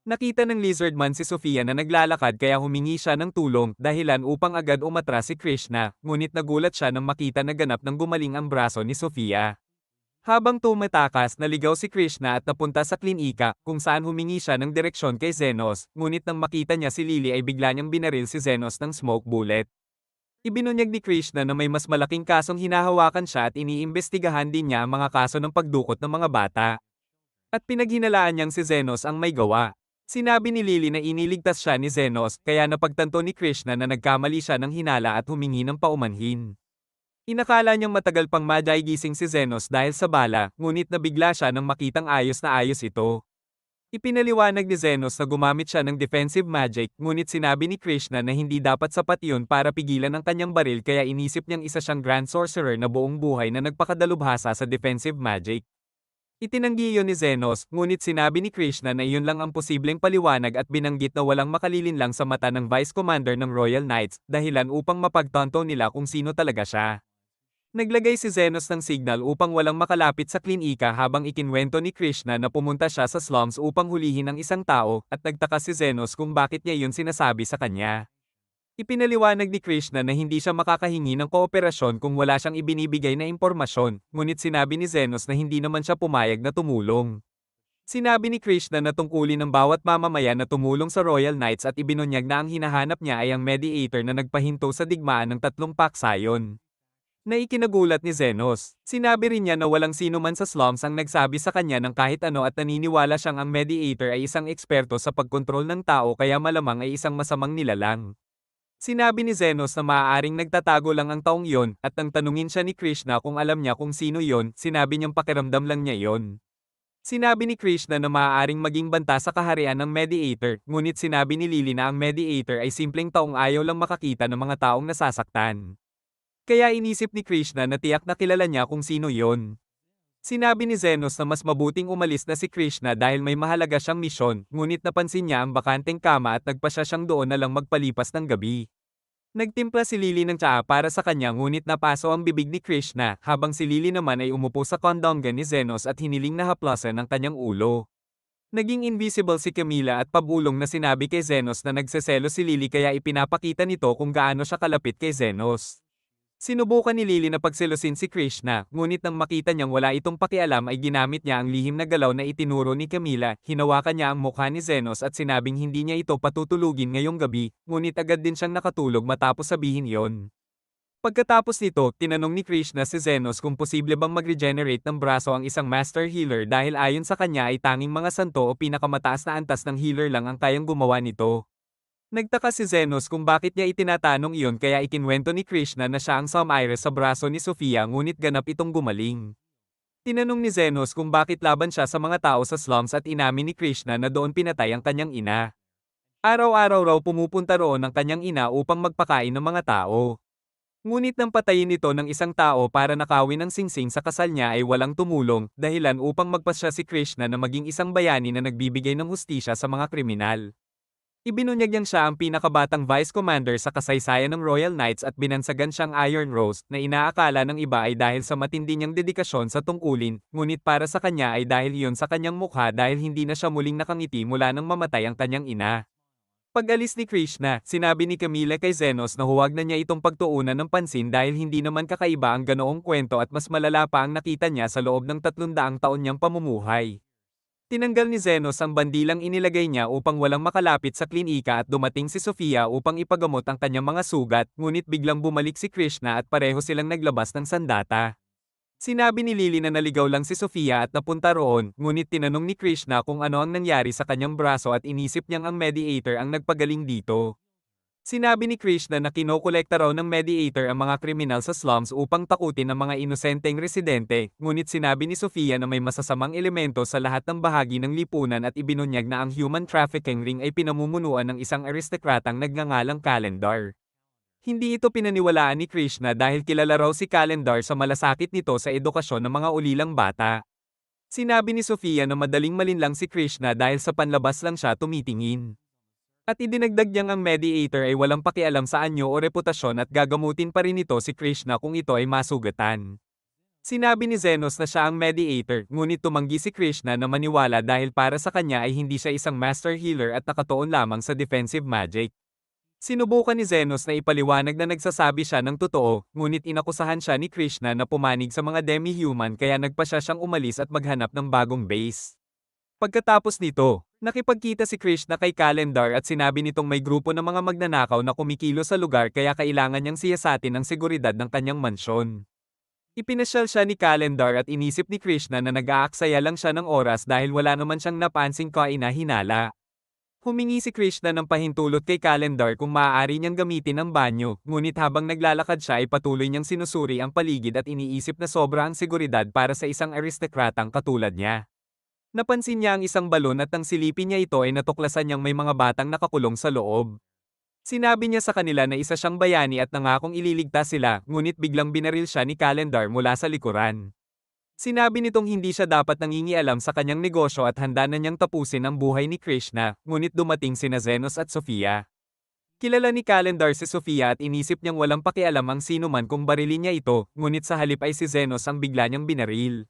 Nakita ng lizard man si Sofia na naglalakad kaya humingi siya ng tulong dahilan upang agad umatras si Krishna, ngunit nagulat siya nang makita na ganap nang gumaling ang braso ni Sofia. Habang tumatakas, naligaw si Krishna at napunta sa klinika, kung saan humingi siya ng direksyon kay Zenos, ngunit nang makita niya si Lily ay bigla niyang binaril si Zenos ng smoke bullet. Ibinunyag ni Krishna na may mas malaking kasong hinahawakan siya at iniimbestigahan din niya ang mga kaso ng pagdukot ng mga bata. At pinaghinalaan niyang si Zenos ang may gawa. Sinabi ni Lily na iniligtas siya ni Zenos, kaya napagtanto ni Krishna na nagkamali siya ng hinala at humingi ng paumanhin. Inakala niyang matagal pang madaigising si Zenos dahil sa bala, ngunit nabigla siya nang makitang ayos na ayos ito. Ipinaliwanag ni Zenos na gumamit siya ng defensive magic, ngunit sinabi ni Krishna na hindi dapat sapat yun para pigilan ang kanyang baril kaya inisip niyang isa siyang Grand Sorcerer na buong buhay na nagpakadalubhasa sa defensive magic. Itinanggi iyon ni Zenos, ngunit sinabi ni Krishna na iyon lang ang posibleng paliwanag at binanggit na walang makalilinlang sa mata ng Vice Commander ng Royal Knights, dahilan upang mapagtanto nila kung sino talaga siya. Naglagay si Zenos ng signal upang walang makalapit sa klinika habang ikinwento ni Krishna na pumunta siya sa slums upang hulihin ang isang tao, at nagtaka si Zenos kung bakit niya iyon sinasabi sa kanya. Ipinaliwanag ni Krishna na hindi siya makakahingi ng kooperasyon kung wala siyang ibinibigay na impormasyon, ngunit sinabi ni Zenos na hindi naman siya pumayag na tumulong. Sinabi ni Krishna na tungkulin ng bawat mamamayan na tumulong sa Royal Knights at ibinunyag na ang hinahanap niya ay ang mediator na nagpahinto sa digmaan ng 3 paksayon. Na ikinagulat ni Zenos, sinabi rin niya na walang sino man sa slums ang nagsabi sa kanya ng kahit ano at naniniwala siyang ang mediator ay isang eksperto sa pagkontrol ng tao kaya malamang ay isang masamang nilalang. Sinabi ni Zenos na maaaring nagtatago lang ang taong yon, at nang tanungin siya ni Krishna kung alam niya kung sino yon, sinabi niyang pakiramdam lang niya yon. Sinabi ni Krishna na maaaring maging banta sa kaharian ng mediator, ngunit sinabi ni Lily na ang mediator ay simpleng taong ayaw lang makakita ng mga taong nasasaktan. Kaya inisip ni Krishna na tiyak na kilala niya kung sino yon. Sinabi ni Zenos na mas mabuting umalis na si Krishna dahil may mahalaga siyang misyon, ngunit napansin niya ang bakanteng kama at nagpasya siyang doon na lang magpalipas ng gabi. Nagtimpla si Lily ng tsaa para sa kanya ngunit napaso ang bibig ni Krishna, habang si Lily naman ay umupo sa kondongan ni Zenos at hiniling na haplasan ang kanyang ulo. Naging invisible si Camila at pabulong na sinabi kay Zenos na nagseselo si Lily kaya ipinapakita nito kung gaano siya kalapit kay Zenos. Sinubukan ni Lily na pagselosin si Krishna, ngunit nang makita niyang wala itong pakialam ay ginamit niya ang lihim na galaw na itinuro ni Camila, hinawakan niya ang mukha ni Zenos at sinabing hindi niya ito patutulugin ngayong gabi, ngunit agad din siyang nakatulog matapos sabihin yon. Pagkatapos nito, tinanong ni Krishna si Zenos kung posible bang mag-regenerate ng braso ang isang Master Healer dahil ayon sa kanya ay tanging mga santo o pinakamataas na antas ng healer lang ang kayang gumawa nito. Nagtaka si Zenos kung bakit niya itinatanong iyon kaya ikinwento ni Krishna na siya ang Samiris sa braso ni Sofia ngunit ganap itong gumaling. Tinanong ni Zenos kung bakit laban siya sa mga tao sa slums at inamin ni Krishna na doon pinatay ang kanyang ina. Araw-araw raw pumupunta roon ang kanyang ina upang magpakain ng mga tao. Ngunit nang patayin ito ng isang tao para nakawin ang singsing sa kasal niya ay walang tumulong, dahilan upang magpasya si Krishna na maging isang bayani na nagbibigay ng hustisya sa mga kriminal. Ibinunyag niyang siya ang pinakabatang Vice Commander sa kasaysayan ng Royal Knights at binansagan siyang Iron Rose na inaakala ng iba ay dahil sa matindi niyang dedikasyon sa tungkulin, ngunit para sa kanya ay dahil iyon sa kanyang mukha dahil hindi na siya muling nakangiti mula nang mamatay ang kanyang ina. Pag-alis ni Krishna, sinabi ni Camila kay Zenos na huwag na niya itong pagtuunan ng pansin dahil hindi naman kakaiba ang ganoong kwento at mas malala pa ang nakita niya sa loob ng 300 taon niyang pamumuhay. Tinanggal ni Zenos ang bandilang inilagay niya upang walang makalapit sa klinika at dumating si Sofia upang ipagamot ang kanyang mga sugat, ngunit biglang bumalik si Krishna at pareho silang naglabas ng sandata. Sinabi ni Lily na naligaw lang si Sofia at napunta roon, ngunit tinanong ni Krishna kung ano ang nangyari sa kanyang braso at inisip niyang ang mediator ang nagpagaling dito. Sinabi ni Krishna na kinokolekta raw ng mediator ang mga kriminal sa slums upang takutin ang mga inosenteng residente, ngunit sinabi ni Sofia na may masasamang elemento sa lahat ng bahagi ng lipunan at ibinunyag na ang human trafficking ring ay pinamumunuan ng isang aristokratang nagngangalang Calendar. Hindi ito pinaniwalaan ni Krishna dahil kilala raw si Calendar sa malasakit nito sa edukasyon ng mga ulilang bata. Sinabi ni Sofia na madaling malinlang si Krishna dahil sa panlabas lang siya tumitingin. At idinagdag niyang ang mediator ay walang pakialam sa anyo o reputasyon at gagamutin pa rin ito si Krishna kung ito ay masugatan. Sinabi ni Zenos na siya ang mediator, ngunit tumanggi si Krishna na maniwala dahil para sa kanya ay hindi siya isang master healer at nakatuon lamang sa defensive magic. Sinubukan ni Zenos na ipaliwanag na nagsasabi siya ng totoo, ngunit inakusahan siya ni Krishna na pumanig sa mga demi-human kaya nagpa siyang umalis at maghanap ng bagong base. Pagkatapos nito, nakipagkita si Krishna kay Calendar at sinabi nitong may grupo ng mga magnanakaw na kumikilos sa lugar kaya kailangan niyang siyasatin ang seguridad ng kanyang mansyon. Ipinasyal siya ni Calendar at inisip ni Krishna na nag-aaksaya lang siya ng oras dahil wala naman siyang napansing kaina-hinala. Humingi si Krishna ng pahintulot kay Calendar kung maaari niyang gamitin ang banyo, ngunit habang naglalakad siya ay patuloy niyang sinusuri ang paligid at iniisip na sobra ang seguridad para sa isang aristokratang katulad niya. Napansin niya ang isang balon at nang silipin niya ito ay natuklasan niyang may mga batang nakakulong sa loob. Sinabi niya sa kanila na isa siyang bayani at nangakong ililigtas sila, ngunit biglang binaril siya ni Calendar mula sa likuran. Sinabi nitong hindi siya dapat nangingialam sa kanyang negosyo at handa na niyang tapusin ang buhay ni Krishna, ngunit dumating sina Zenos at Sofia. Kilala ni Calendar si Sofia at inisip niyang walang pakialam ang sino man kung barilin niya ito, ngunit sa halip ay si Zenos ang bigla niyang binaril.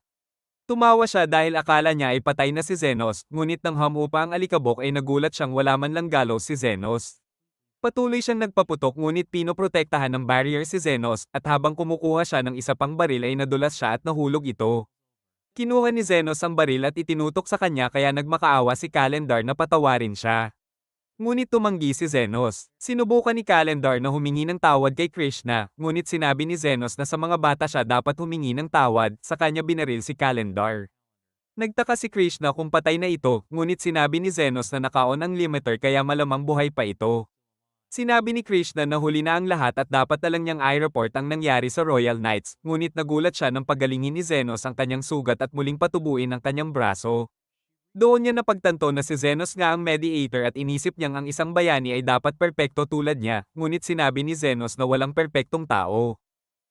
Tumawa siya dahil akala niya ay patay na si Zenos, ngunit nang hamupa ang alikabok ay nagulat siyang wala man lang galaw si Zenos. Patuloy siyang nagpaputok ngunit pinoprotektahan ng barrier si Zenos at habang kumukuha siya ng isa pang baril ay nadulas siya at nahulog ito. Kinuha ni Zenos ang baril at itinutok sa kanya kaya nagmakaawa si Calendar na patawarin siya. Ngunit tumanggi si Zenos. Sinubukan ni Calendar na humingi ng tawad kay Krishna, ngunit sinabi ni Zenos na sa mga bata siya dapat humingi ng tawad, sa kanya binaril si Calendar. Nagtaka si Krishna kung patay na ito, ngunit sinabi ni Zenos na naka-on ang limiter kaya malamang buhay pa ito. Sinabi ni Krishna na huli na ang lahat at dapat na lang niyang i-report ang nangyari sa Royal Knights, ngunit nagulat siya nang pagalingin ni Zenos ang kanyang sugat at muling patubuin ang kanyang braso. Doon niya napagtanto na si Zenos nga ang mediator at inisip niyang ang isang bayani ay dapat perpekto tulad niya, ngunit sinabi ni Zenos na walang perpektong tao.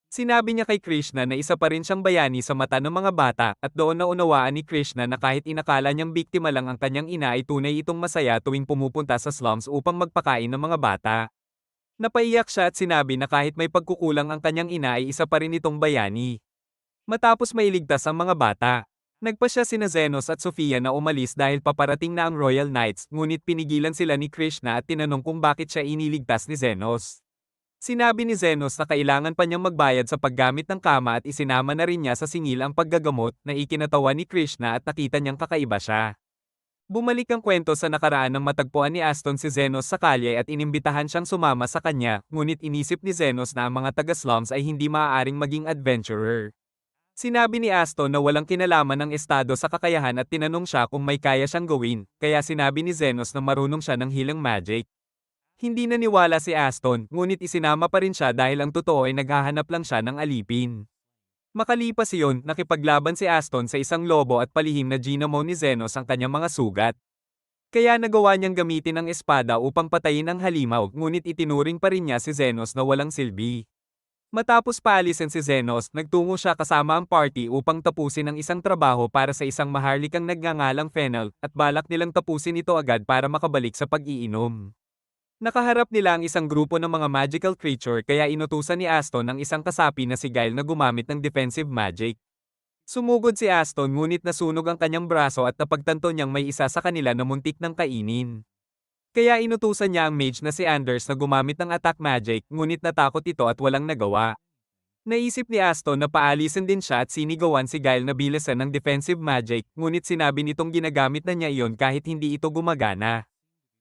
Sinabi niya kay Krishna na isa pa rin siyang bayani sa mata ng mga bata, at doon na unawaan ni Krishna na kahit inakala niyang biktima lang ang kanyang ina ay tunay itong masaya tuwing pumupunta sa slums upang magpakain ng mga bata. Napaiyak siya at sinabi na kahit may pagkukulang ang kanyang ina ay isa pa rin itong bayani. Matapos mailigtas ang mga bata, nagpasya sina Zenos at Sofia na umalis dahil paparating na ang Royal Knights, ngunit pinigilan sila ni Krishna at tinanong kung bakit siya iniligtas ni Zenos. Sinabi ni Zenos na kailangan pa niyang magbayad sa paggamit ng kama at isinama na rin niya sa singil ang paggagamot na ikinatawa ni Krishna at nakita niyang kakaiba siya. Bumalik ang kwento sa nakaraan nang matagpuan ni Aston si Zenos sa kalye at inimbitahan siyang sumama sa kanya, ngunit inisip ni Zenos na ang mga taga-slums ay hindi maaaring maging adventurer. Sinabi ni Aston na walang kinalaman ng estado sa kakayahan at tinanong siya kung may kaya siyang gawin, kaya sinabi ni Zenos na marunong siya ng healing magic. Hindi naniwala si Aston, ngunit isinama pa rin siya dahil ang totoo ay naghahanap lang siya ng alipin. Makalipas iyon, nakipaglaban si Aston sa isang lobo at palihim na ginamo ni Zenos ang kanyang mga sugat. Kaya nagawa niyang gamitin ang espada upang patayin ang halimaw, ngunit itinuring pa rin niya si Zenos na walang silbi. Matapos paalisin si Zenos, nagtungo siya kasama ang party upang tapusin ang isang trabaho para sa isang maharlikang nagngangalang Fennel, at balak nilang tapusin ito agad para makabalik sa pag-iinom. Nakaharap nila ang isang grupo ng mga magical creature kaya inutusan ni Aston ang isang kasapi na si Guile na gumamit ng defensive magic. Sumugod si Aston ngunit nasunog ang kanyang braso at napagtanto niyang may isa sa kanila na muntik ng kainin. Kaya inutusan niya ang mage na si Anders na gumamit ng attack magic, ngunit natakot ito at walang nagawa. Naisip ni Aston na paalisin din siya at sinigawan si Guile na bilisan ng defensive magic, ngunit sinabi nitong ginagamit na niya iyon kahit hindi ito gumagana.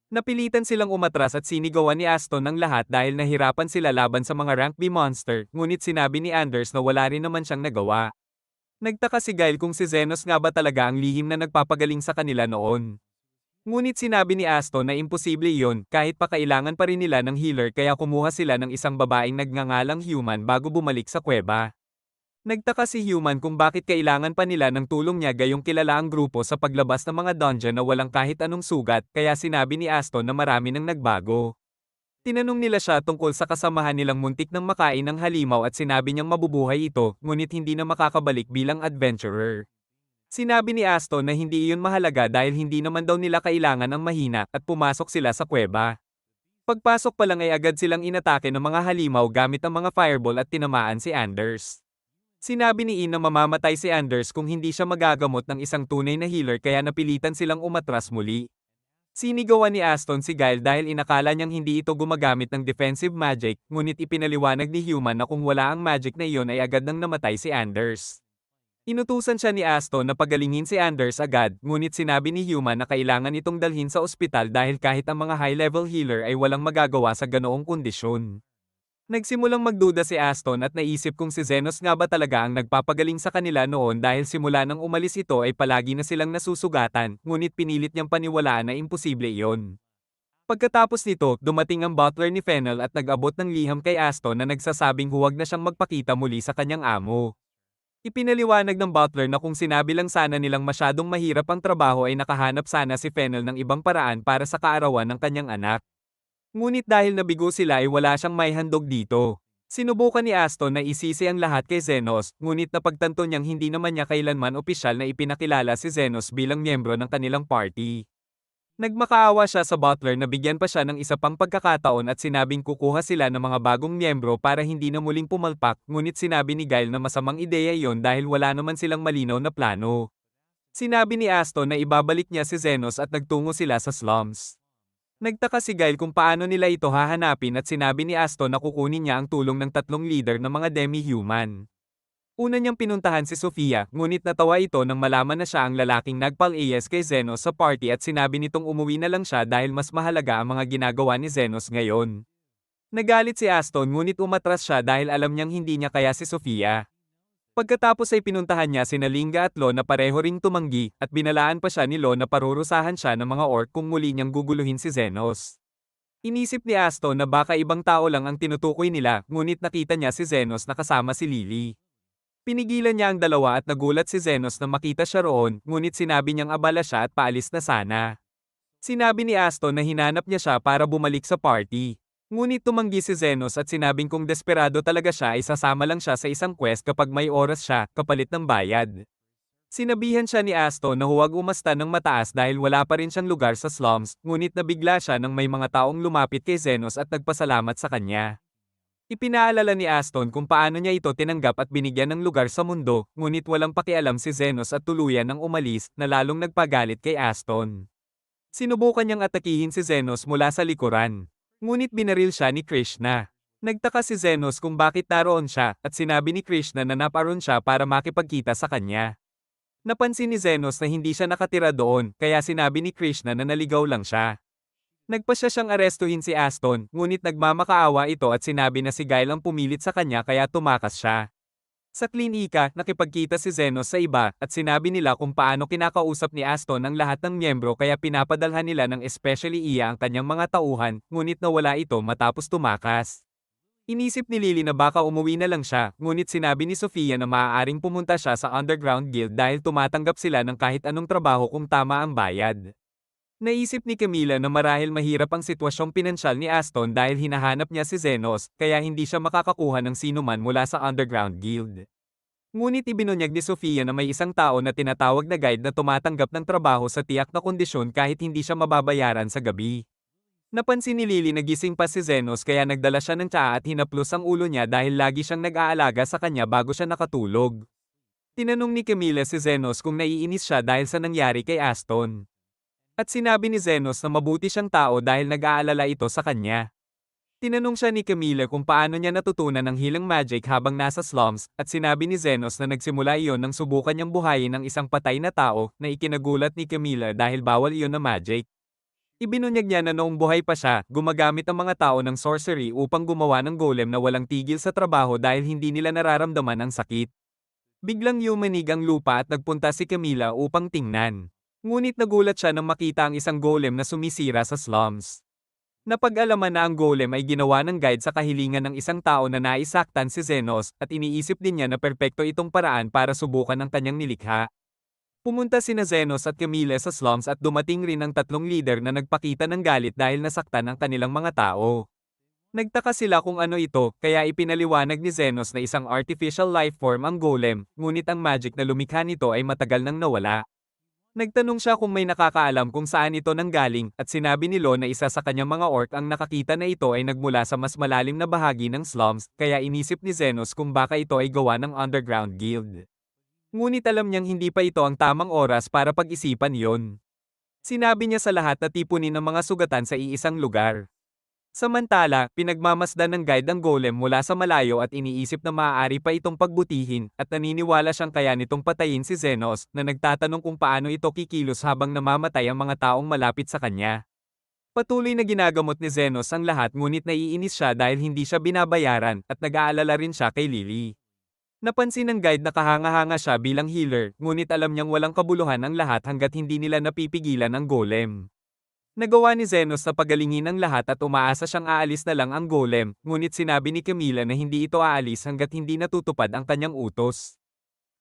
Napilitan silang umatras at sinigawan ni Aston ang lahat dahil nahirapan sila laban sa mga rank B monster, ngunit sinabi ni Anders na wala rin naman siyang nagawa. Nagtaka si Guile kung si Zenos nga ba talaga ang lihim na nagpapagaling sa kanila noon. Ngunit sinabi ni Aston na imposible iyon, kahit pa kailangan pa rin nila ng healer kaya kumuha sila ng isang babaeng nagngangalang Human bago bumalik sa kuweba. Nagtaka si Human kung bakit kailangan pa nila ng tulong niya gayong kilala ang grupo sa paglabas ng mga dungeon na walang kahit anong sugat, kaya sinabi ni Aston na marami nang nagbago. Tinanong nila siya tungkol sa kasamahan nilang muntik ng makain ng halimaw at sinabi niyang mabubuhay ito, ngunit hindi na makakabalik bilang adventurer. Sinabi ni Aston na hindi iyon mahalaga dahil hindi naman daw nila kailangan ang mahina at pumasok sila sa kuweba. Pagpasok pa lang ay agad silang inatake ng mga halimaw gamit ang mga fireball at tinamaan si Anders. Sinabi ni Ian na mamamatay si Anders kung hindi siya magagamot ng isang tunay na healer kaya napilitan silang umatras muli. Sinigawan ni Aston si Guile dahil inakala niyang hindi ito gumagamit ng defensive magic, ngunit ipinaliwanag ni Human na kung wala ang magic na iyon ay agad nang namatay si Anders. Inutusan siya ni Aston na pagalingin si Anders agad, ngunit sinabi ni Human na kailangan itong dalhin sa ospital dahil kahit ang mga high-level healer ay walang magagawa sa ganoong kondisyon. Nagsimulang magduda si Aston at naisip kung si Zenos nga ba talaga ang nagpapagaling sa kanila noon dahil simula nang umalis ito ay palagi na silang nasusugatan, ngunit pinilit niyang paniwalaan na imposible iyon. Pagkatapos nito, dumating ang butler ni Fennel at nag-abot ng liham kay Aston na nagsasabing huwag na siyang magpakita muli sa kanyang amo. Ipinaliwanag ng butler na kung sinabi lang sana nilang masyadong mahirap ang trabaho ay nakahanap sana si Fennel ng ibang paraan para sa kaarawan ng kanyang anak. Ngunit dahil nabigo sila ay wala siyang maihandog dito. Sinubukan ni Aston na isisi ang lahat kay Zenos, ngunit napagtanto niyang hindi naman niya kailanman opisyal na ipinakilala si Zenos bilang miyembro ng kanilang party. Nagmakaawa siya sa butler na bigyan pa siya ng isa pang pagkakataon at sinabing kukuha sila ng mga bagong miyembro para hindi na muling pumalpak, ngunit sinabi ni Guile na masamang ideya iyon dahil wala naman silang malinaw na plano. Sinabi ni Aston na ibabalik niya si Zenos at nagtungo sila sa slums. Nagtaka si Guile kung paano nila ito hahanapin at sinabi ni Aston na kukunin niya ang tulong ng tatlong leader ng mga demi-human. Una niyang pinuntahan si Sofia, ngunit natawa ito nang malaman na siya ang lalaking nagpal-AS kay Zenos sa party at sinabi nitong umuwi na lang siya dahil mas mahalaga ang mga ginagawa ni Zenos ngayon. Nagalit si Aston ngunit umatras siya dahil alam niyang hindi niya kaya si Sofia. Pagkatapos ay pinuntahan niya sina Linga at Lo na pareho ring tumanggi at binalaan pa siya ni Lo na parurusahan siya ng mga orc kung muli niyang guguluhin si Zenos. Inisip ni Aston na baka ibang tao lang ang tinutukoy nila, ngunit nakita niya si Zenos na kasama si Lily. Pinigilan niya ang dalawa at nagulat si Zenos na makita siya roon, ngunit sinabi niyang abala siya at paalis na sana. Sinabi ni Aston na hinanap niya siya para bumalik sa party. Ngunit tumanggi si Zenos at sinabing kung desperado talaga siya ay sasama lang siya sa isang quest kapag may oras siya, kapalit ng bayad. Sinabihan siya ni Aston na huwag umasta ng mataas dahil wala pa rin siyang lugar sa slums, ngunit nabigla siya nang may mga taong lumapit kay Zenos at nagpasalamat sa kanya. Ipinaalala ni Aston kung paano niya ito tinanggap at binigyan ng lugar sa mundo, ngunit walang pakialam si Zenos at tuluyan ng umalis na lalong nagpagalit kay Aston. Sinubukan niyang atakihin si Zenos mula sa likuran. Ngunit binaril siya ni Krishna. Nagtaka si Zenos kung bakit naroon siya at sinabi ni Krishna na naparoon siya para makipagkita sa kanya. Napansin ni Zenos na hindi siya nakatira doon, kaya sinabi ni Krishna na naligaw lang siya. Nagpasya siyang arestuhin si Aston, ngunit nagmamakaawa ito at sinabi na si Guile ang pumilit sa kanya kaya tumakas siya. Sa klinika, nakipagkita si Zenos sa iba at sinabi nila kung paano kinakausap ni Aston ang lahat ng miyembro kaya pinapadalhan nila ng especially iya ang kanyang mga tauhan, ngunit nawala ito matapos tumakas. Inisip ni Lily na baka umuwi na lang siya, ngunit sinabi ni Sofia na maaaring pumunta siya sa underground guild dahil tumatanggap sila ng kahit anong trabaho kung tama ang bayad. Naisip ni Camila na marahil mahirap ang sitwasyong pinansyal ni Aston dahil hinahanap niya si Zenos, kaya hindi siya makakakuha ng sinuman mula sa underground guild. Ngunit ibinunyag ni Sofia na may isang tao na tinatawag na guide na tumatanggap ng trabaho sa tiyak na kondisyon kahit hindi siya mababayaran sa gabi. Napansin ni Lily na gising pa si Zenos kaya nagdala siya ng tsaa at hinaplos ang ulo niya dahil lagi siyang nag-aalaga sa kanya bago siya nakatulog. Tinanong ni Camila si Zenos kung naiinis siya dahil sa nangyari kay Aston. At sinabi ni Zenos na mabuti siyang tao dahil nag-aalala ito sa kanya. Tinanong siya ni Camila kung paano niya natutunan ang healing magic habang nasa slums, at sinabi ni Zenos na nagsimula iyon nang subukan niyang buhayin ang isang patay na tao na ikinagulat ni Camila dahil bawal iyon na magic. Ibinunyag niya na noong buhay pa siya, gumagamit ang mga tao ng sorcery upang gumawa ng golem na walang tigil sa trabaho dahil hindi nila nararamdaman ang sakit. Biglang yumanig ang lupa at nagpunta si Camila upang tingnan. Ngunit nagulat siya nang makita ang isang golem na sumisira sa slums. Napag-alaman na ang golem ay ginawa ng guide sa kahilingan ng isang tao na naisaktan si Zenos at iniisip din niya na perpekto itong paraan para subukan ang kanyang nilikha. Pumunta sina Zenos at Camila sa slums at dumating rin ang tatlong leader na nagpakita ng galit dahil nasaktan ang kanilang mga tao. Nagtaka sila kung ano ito, kaya ipinaliwanag ni Zenos na isang artificial life form ang golem, ngunit ang magic na lumikha nito ay matagal nang nawala. Nagtanong siya kung may nakakaalam kung saan ito nanggaling at sinabi ni Lo na isa sa kanyang mga orc ang nakakita na ito ay nagmula sa mas malalim na bahagi ng slums, kaya inisip ni Zenos kung baka ito ay gawa ng underground guild. Ngunit alam niyang hindi pa ito ang tamang oras para pag-isipan yon. Sinabi niya sa lahat na tipunin ang mga sugatan sa iisang lugar. Samantala, pinagmamasdan ng guide ang golem mula sa malayo at iniisip na maaari pa itong pagbutihin at naniniwala siyang kaya nitong patayin si Zenos na nagtatanong kung paano ito kikilos habang namamatay ang mga taong malapit sa kanya. Patuloy na ginagamot ni Zenos ang lahat ngunit naiinis siya dahil hindi siya binabayaran at nag-aalala rin siya kay Lily. Napansin ng guide na kahanga-hanga siya bilang healer, ngunit alam niyang walang kabuluhan ang lahat hanggat hindi nila napipigilan ang golem. Nagawa ni Zenos na pagalingin ang lahat at umaasa siyang aalis na lang ang golem, ngunit sinabi ni Camila na hindi ito aalis hanggat hindi natutupad ang kanyang utos.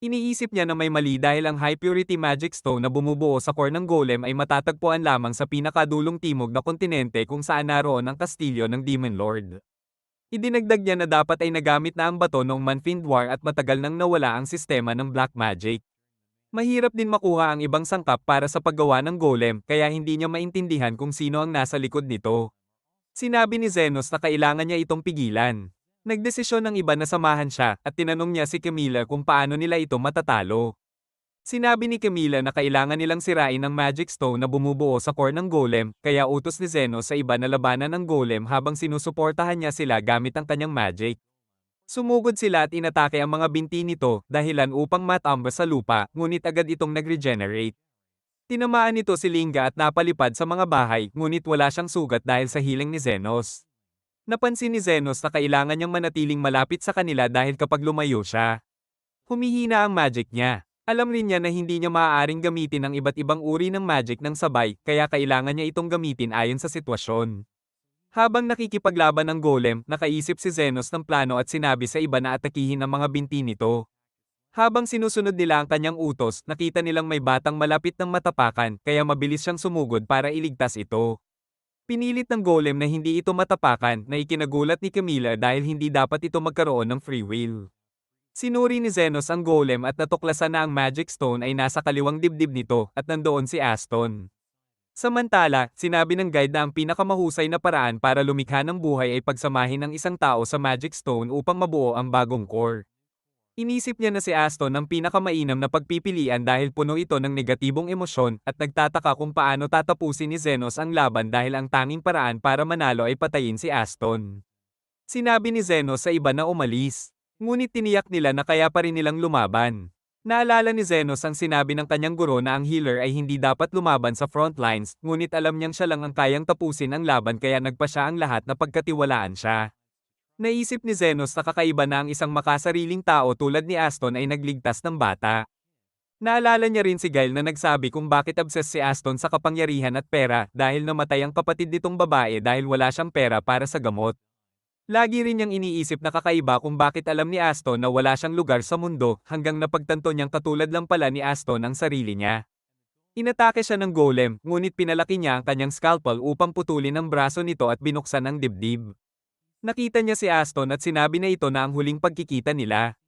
Iniisip niya na may mali dahil ang high purity magic stone na bumubuo sa core ng golem ay matatagpuan lamang sa pinakadulong timog na kontinente kung saan naroon ang kastilyo ng Demon Lord. Idinagdag niya na dapat ay nagamit na ang bato noong Manfiend War at matagal nang nawala ang sistema ng black magic. Mahirap din makuha ang ibang sangkap para sa paggawa ng golem kaya hindi niya maintindihan kung sino ang nasa likod nito. Sinabi ni Zenos na kailangan niya itong pigilan. Nagdesisyon ng iba na samahan siya at tinanong niya si Camila kung paano nila ito matatalo. Sinabi ni Camila na kailangan nilang sirain ang magic stone na bumubuo sa core ng golem, kaya utos ni Zenos sa iba na labanan ng golem habang sinusuportahan niya sila gamit ang kanyang magic. Sumugod sila at inatake ang mga binti nito, dahilan upang matambas sa lupa, ngunit agad itong nag-regenerate. Tinamaan nito si Linga at napalipad sa mga bahay, ngunit wala siyang sugat dahil sa healing ni Zenos. Napansin ni Zenos na kailangan niyang manatiling malapit sa kanila dahil kapag lumayo siya, humihina ang magic niya. Alam rin niya na hindi niya maaaring gamitin ang iba't ibang uri ng magic ng sabay, kaya kailangan niya itong gamitin ayon sa sitwasyon. Habang nakikipaglaban ng golem, nakaisip si Zenos ng plano at sinabi sa iba na atakihin ang mga binti nito. Habang sinusunod nila ang kanyang utos, nakita nilang may batang malapit ng matapakan, kaya mabilis siyang sumugod para iligtas ito. Pinilit ng golem na hindi ito matapakan, na ikinagulat ni Camila dahil hindi dapat ito magkaroon ng free will. Sinuri ni Zenos ang golem at natuklasan na ang magic stone ay nasa kaliwang dibdib nito at nandoon si Aston. Samantala, sinabi ng guide na ang pinakamahusay na paraan para lumikha ng buhay ay pagsamahin ng isang tao sa magic stone upang mabuo ang bagong core. Inisip niya na si Aston ang pinakamainam na pagpipilian dahil puno ito ng negatibong emosyon at nagtataka kung paano tatapusin ni Zenos ang laban dahil ang tanging paraan para manalo ay patayin si Aston. Sinabi ni Zenos sa iba na umalis. Ngunit tiniyak nila na kaya pa rin nilang lumaban. Naalala ni Zenos ang sinabi ng kanyang guro na ang healer ay hindi dapat lumaban sa front lines, ngunit alam niyang siya lang ang kayang tapusin ang laban kaya nagpa siya ang lahat na pagkatiwalaan siya. Naisip ni Zenos na kakaiba na ang isang makasariling tao tulad ni Aston ay nagligtas ng bata. Naalala niya rin si Gail na nagsabi kung bakit obsessed si Aston sa kapangyarihan at pera dahil namatay ang kapatid nitong babae dahil wala siyang pera para sa gamot. Lagi rin niyang iniisip na kakaiba kung bakit alam ni Aston na wala siyang lugar sa mundo hanggang napagtanto niyang katulad lang pala ni Aston ang sarili niya. Inatake siya ng golem, ngunit pinalaki niya ang kanyang scalpel upang putulin ang braso nito at binuksan ang dibdib. Nakita niya si Aston at sinabi na ito na ang huling pagkikita nila.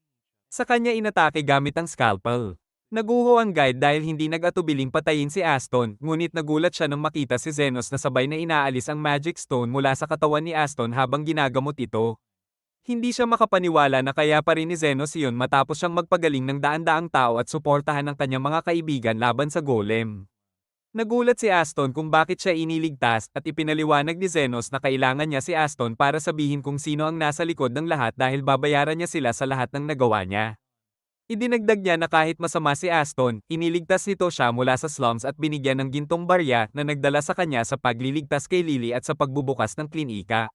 Sa kanya inatake gamit ang scalpel. Naguho ang guide dahil hindi nag-atubiling patayin si Aston, ngunit nagulat siya nang makita si Zenos na sabay na inaalis ang magic stone mula sa katawan ni Aston habang ginagamot ito. Hindi siya makapaniwala na kaya pa rin ni Zenos iyon matapos siyang magpagaling ng daan-daang tao at suportahan ang kanyang mga kaibigan laban sa golem. Nagulat si Aston kung bakit siya iniligtas at ipinaliwanag ni Zenos na kailangan niya si Aston para sabihin kung sino ang nasa likod ng lahat dahil babayaran niya sila sa lahat ng nagawa niya. Idinagdag niya na kahit masama si Aston, iniligtas nito siya mula sa slums at binigyan ng gintong barya na nagdala sa kanya sa pagliligtas kay Lily at sa pagbubukas ng klinika.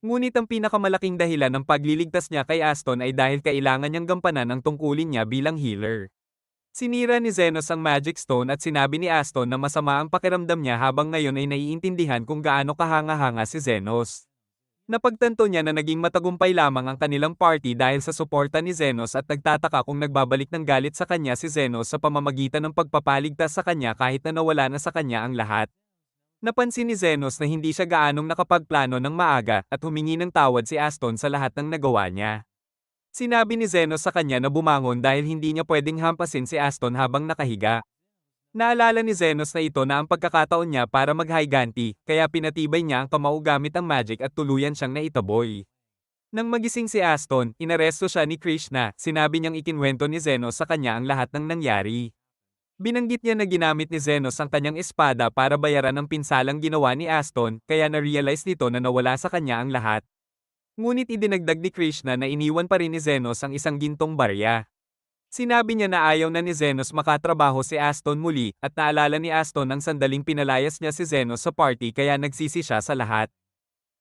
Ngunit ang pinakamalaking dahilan ng pagliligtas niya kay Aston ay dahil kailangan niyang gampanan ang tungkulin niya bilang healer. Sinira ni Zenos ang magic stone at sinabi ni Aston na masama ang pakiramdam niya habang ngayon ay naiintindihan kung gaano kahanga-hanga si Zenos. Napagtanto niya na naging matagumpay lamang ang kanilang party dahil sa suporta ni Zenos at nagtataka kung nagbabalik ng galit sa kanya si Zenos sa pamamagitan ng pagpapaligtas sa kanya kahit na nawala na sa kanya ang lahat. Napansin ni Zenos na hindi siya gaanong nakapagplano ng maaga at humingi ng tawad si Aston sa lahat ng nagawa niya. Sinabi ni Zenos sa kanya na bumangon dahil hindi niya pwedeng hampasin si Aston habang nakahiga. Naalala ni Zenos na ito na ang pagkakataon niya para mag-higanti, kaya pinatibay niya ang kamao gamit ang magic at tuluyan siyang naitaboy. Nang magising si Aston, inaresto siya ni Krishna, sinabi niyang ikinwento ni Zenos sa kanya ang lahat ng nangyari. Binanggit niya na ginamit ni Zenos ang kanyang espada para bayaran ang pinsalang ginawa ni Aston, kaya na-realize nito na nawala sa kanya ang lahat. Ngunit idinagdag ni Krishna na iniwan pa rin ni Zenos ang isang gintong barya. Sinabi niya na ayaw na ni Zenos makatrabaho si Aston muli at naalala ni Aston ang sandaling pinalayas niya si Zenos sa party kaya nagsisi siya sa lahat.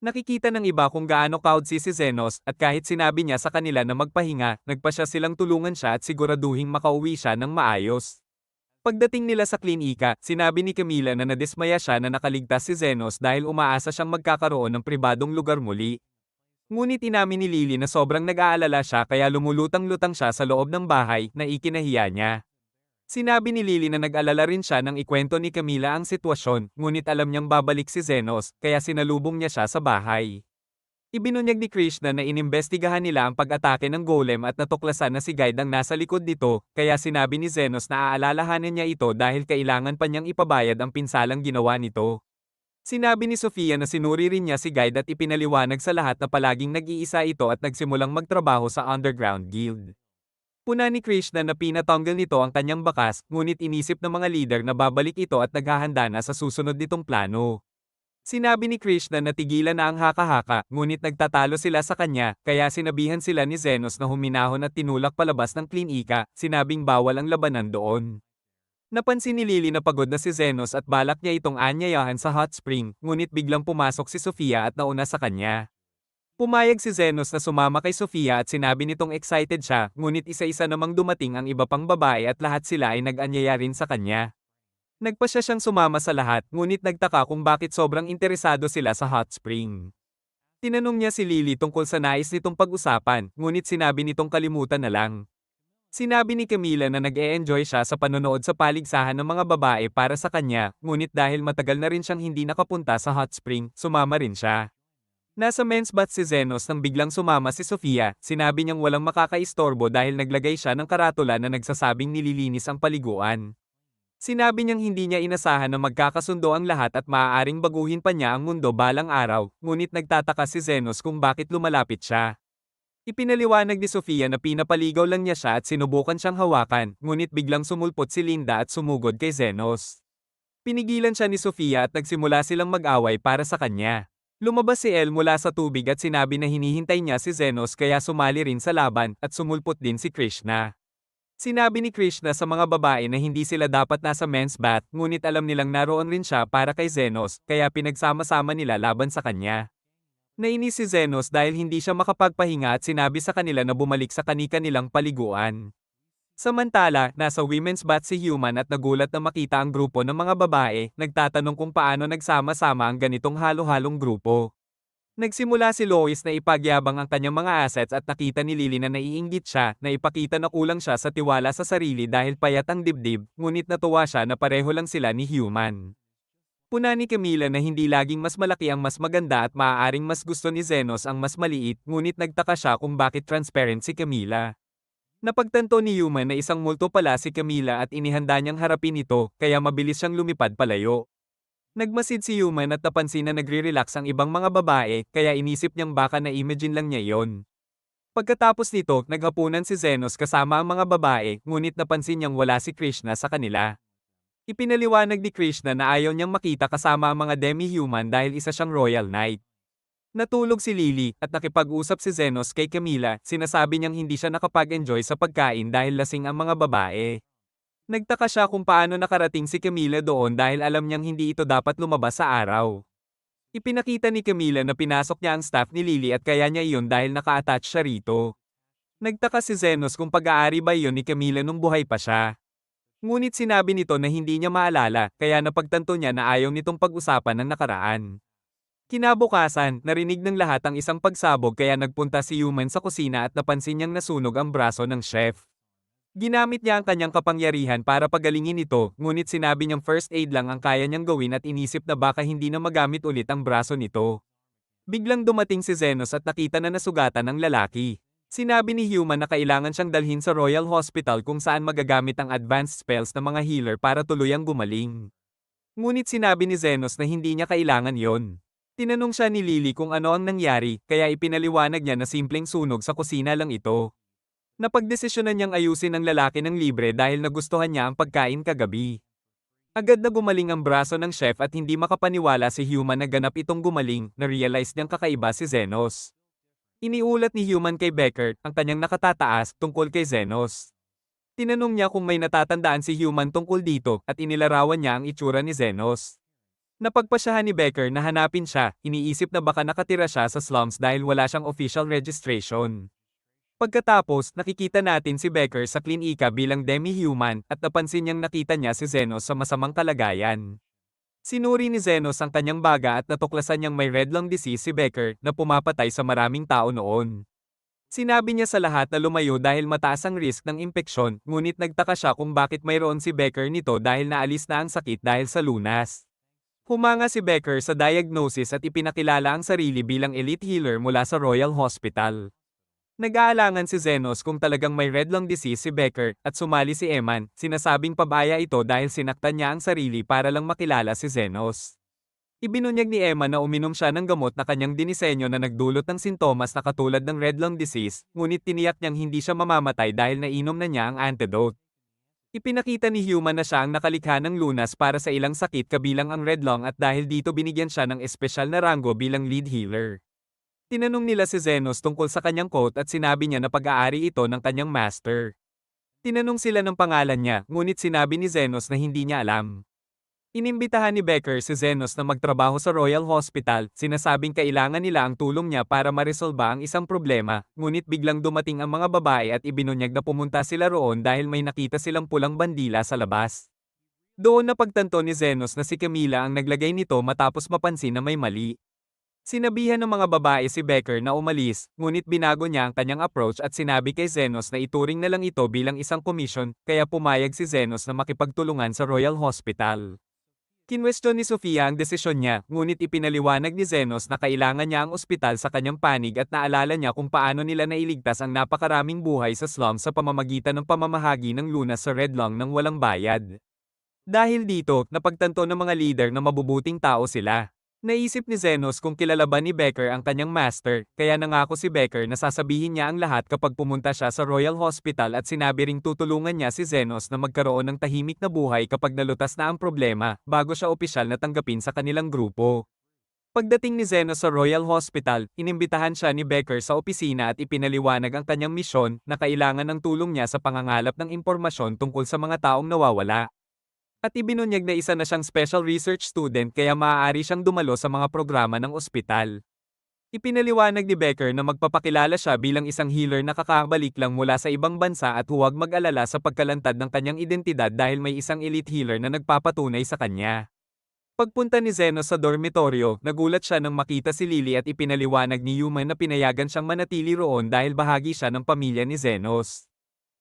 Nakikita ng iba kung gaano kaudsi si Zenos at kahit sinabi niya sa kanila na magpahinga, nagpa siya silang tulungan siya at siguraduhing makauwi siya ng maayos. Pagdating nila sa klinika, sinabi ni Camila na nadismaya siya na nakaligtas si Zenos dahil umaasa siyang magkakaroon ng pribadong lugar muli. Ngunit inamin ni Lily na sobrang nag-aalala siya kaya lumulutang-lutang siya sa loob ng bahay na ikinahiya niya. Sinabi ni Lily na nag-alala rin siya nang ikwento ni Camila ang sitwasyon, ngunit alam niyang babalik si Zenos, kaya sinalubong niya siya sa bahay. Ibinunyag ni Krishna na inimbestigahan nila ang pag-atake ng golem at natuklasan na si Guide ang nasa likod nito, kaya sinabi ni Zenos na aalalahanin niya ito dahil kailangan pa niyang ipabayad ang pinsalang ginawa nito. Sinabi ni Sofia na sinuri rin niya si Guide at ipinaliwanag sa lahat na palaging nag-iisa ito at nagsimulang magtrabaho sa underground guild. Puna ni Krishna na pinatanggal nito ang kanyang bakas, ngunit inisip ng mga leader na babalik ito at naghahanda na sa susunod nitong plano. Sinabi ni Krishna na tigilan na ang haka-haka, ngunit nagtatalo sila sa kanya, kaya sinabihan sila ni Zenos na huminahon at tinulak palabas ng klinika, sinabing bawal ang labanan doon. Napansin ni Lily na pagod na si Zenos at balak niya itong anyayahan sa hot spring, ngunit biglang pumasok si Sofia at nauna sa kanya. Pumayag si Zenos na sumama kay Sofia at sinabi nitong excited siya, ngunit isa-isa namang dumating ang iba pang babae at lahat sila ay nag-anyaya rin sa kanya. Nagpasya siyang sumama sa lahat, ngunit nagtaka kung bakit sobrang interesado sila sa hot spring. Tinanong niya si Lily tungkol sa nais nitong pag-usapan, ngunit sinabi nitong kalimutan na lang. Sinabi ni Camila na nag-e-enjoy siya sa panonood sa paligsahan ng mga babae para sa kanya, ngunit dahil matagal na rin siyang hindi nakapunta sa hot spring, sumama rin siya. Nasa men's bath si Zenos nang biglang sumama si Sofia, sinabi niyang walang makakaistorbo dahil naglagay siya ng karatula na nagsasabing nililinis ang paliguan. Sinabi niyang hindi niya inasahan na magkakasundo ang lahat at maaaring baguhin pa niya ang mundo balang araw, ngunit nagtataka si Zenos kung bakit lumalapit siya. Ipinaliwanag ni Sofia na pinapaligaw lang niya siya at sinubukan siyang hawakan, ngunit biglang sumulpot si Linda at sumugod kay Zenos. Pinigilan siya ni Sofia at nagsimula silang mag-away para sa kanya. Lumabas si El mula sa tubig at sinabi na hinihintay niya si Zenos kaya sumali rin sa laban at sumulpot din si Krishna. Sinabi ni Krishna sa mga babae na hindi sila dapat nasa men's bath, ngunit alam nilang naroon rin siya para kay Zenos, kaya pinagsama-sama nila laban sa kanya. Nainis si Zenos dahil hindi siya makapagpahinga at sinabi sa kanila na bumalik sa kani-kanilang paliguan. Samantala, nasa women's bath si Human at nagulat na makita ang grupo ng mga babae, nagtatanong kung paano nagsama-sama ang ganitong halo-halong grupo. Nagsimula si Lois na ipagyabang ang kanyang mga assets at nakita ni Lily na naiinggit siya, na ipakita na kulang siya sa tiwala sa sarili dahil payat ang dibdib, ngunit natuwa siya na pareho lang sila ni Human. Puna ni Camila na hindi laging mas malaki ang mas maganda at maaaring mas gusto ni Zenos ang mas maliit, ngunit nagtaka siya kung bakit transparent si Camila. Napagtanto ni Human na isang multo pala si Camila at inihanda niyang harapin ito, kaya mabilis siyang lumipad palayo. Nagmasid si Human at napansin na nagre-relax ang ibang mga babae, kaya inisip niyang baka na-imagine lang niya yon. Pagkatapos nito, naghapunan si Zenos kasama ang mga babae, ngunit napansin niyang wala si Krishna sa kanila. Ipinaliwanag ni Krishna na ayaw niyang makita kasama ang mga demi-human dahil isa siyang royal knight. Natulog si Lily, at nakipag-usap si Zenos kay Camila, sinasabi niyang hindi siya nakapag-enjoy sa pagkain dahil lasing ang mga babae. Nagtaka siya kung paano nakarating si Camila doon dahil alam niyang hindi ito dapat lumabas sa araw. Ipinakita ni Camila na pinasok niya ang staff ni Lily at kaya niya iyon dahil naka-attach siya rito. Nagtaka si Zenos kung pag-aari ba iyon ni Camila nung buhay pa siya. Ngunit sinabi nito na hindi niya maalala, kaya napagtanto niya na ayaw nitong pag-usapan ng nakaraan. Kinabukasan, narinig ng lahat ang isang pagsabog kaya nagpunta si Human sa kusina at napansin niyang nasunog ang braso ng chef. Ginamit niya ang kanyang kapangyarihan para pagalingin ito, ngunit sinabi niyang first aid lang ang kaya niyang gawin at inisip na baka hindi na magamit ulit ang braso nito. Biglang dumating si Zenos at nakita na nasugatan ang lalaki. Sinabi ni Human na kailangan siyang dalhin sa Royal Hospital kung saan magagamit ang advanced spells ng mga healer para tuluyang gumaling. Ngunit sinabi ni Zenos na hindi niya kailangan yon. Tinanong siya ni Lily kung ano ang nangyari, kaya ipinaliwanag niya na simpleng sunog sa kusina lang ito. Napagdesisyonan niyang ayusin ang lalaki ng libre dahil nagustuhan niya ang pagkain kagabi. Agad na gumaling ang braso ng chef at hindi makapaniwala si Human na ganap itong gumaling, na-realize niyang kakaiba si Zenos. Iniulat ni Human kay Becker ang kanyang nakatataas tungkol kay Zenos. Tinanong niya kung may natatandaan si Human tungkol dito at inilarawan niya ang itsura ni Zenos. Napagpasyahan ni Becker na hanapin siya, iniisip na baka nakatira siya sa slums dahil wala siyang official registration. Pagkatapos, nakikita natin si Becker sa klinika bilang demi-human at napansin niyang nakita niya si Zenos sa masamang kalagayan. Sinuri ni Zenos ang kanyang baga at natuklasan niyang may red lung disease si Becker na pumapatay sa maraming tao noon. Sinabi niya sa lahat na lumayo dahil mataas ang risk ng impeksyon, ngunit nagtaka siya kung bakit mayroon si Becker nito dahil naalis na ang sakit dahil sa lunas. Humanga si Becker sa diagnosis at ipinakilala ang sarili bilang elite healer mula sa Royal Hospital. Nag-aalangan si Zenos kung talagang may red lung disease si Becker at sumali si Eman, sinasabing pabaya ito dahil sinaktan niya ang sarili para lang makilala si Zenos. Ibinunyag ni Emma na uminom siya ng gamot na kanyang dinisenyo na nagdulot ng sintomas na katulad ng red lung disease, ngunit tiniyak niyang hindi siya mamamatay dahil nainom na niya ang antidote. Ipinakita ni Human na siya ang nakalikha ng lunas para sa ilang sakit kabilang ang red lung at dahil dito binigyan siya ng espesyal na ranggo bilang lead healer. Tinanong nila si Zenos tungkol sa kanyang quote at sinabi niya na pag-aari ito ng kanyang master. Tinanong sila ng pangalan niya, ngunit sinabi ni Zenos na hindi niya alam. Inimbitahan ni Becker si Zenos na magtrabaho sa Royal Hospital, sinasabing kailangan nila ang tulong niya para maresolba ang isang problema, ngunit biglang dumating ang mga babae at ibinunyag na pumunta sila roon dahil may nakita silang pulang bandila sa labas. Doon napagtanto ni Zenos na si Camila ang naglagay nito matapos mapansin na may mali. Sinabihan ng mga babae si Becker na umalis, ngunit binago niya ang kanyang approach at sinabi kay Zenos na ituring na lang ito bilang isang komisyon, kaya pumayag si Zenos na makipagtulungan sa Royal Hospital. Kinwestiyon ni Sofia ang desisyon niya, ngunit ipinaliwanag ni Zenos na kailangan niya ang ospital sa kanyang panig at naalala niya kung paano nila nailigtas ang napakaraming buhay sa slums sa pamamagitan ng pamamahagi ng lunas sa Red Lung ng walang bayad. Dahil dito, napagtanto ng mga leader na mabubuting tao sila. Naisip ni Zenos kung kilala ba ni Becker ang kanyang master, kaya nangako si Becker na sasabihin niya ang lahat kapag pumunta siya sa Royal Hospital at sinabi ring tutulungan niya si Zenos na magkaroon ng tahimik na buhay kapag nalutas na ang problema, bago siya opisyal na tanggapin sa kanilang grupo. Pagdating ni Zenos sa Royal Hospital, inimbitahan siya ni Becker sa opisina at ipinaliwanag ang kanyang misyon na kailangan ng tulong niya sa pangangalap ng impormasyon tungkol sa mga taong nawawala. At ibinunyag na isa na siyang special research student kaya maaari siyang dumalo sa mga programa ng ospital. Ipinaliwanag ni Becker na magpapakilala siya bilang isang healer na kakabalik lang mula sa ibang bansa at huwag mag-alala sa pagkalantad ng kanyang identidad dahil may isang elite healer na nagpapatunay sa kanya. Pagpunta ni Zenos sa dormitoryo, nagulat siya nang makita si Lily at ipinaliwanag ni Human na pinayagan siyang manatili roon dahil bahagi siya ng pamilya ni Zenos.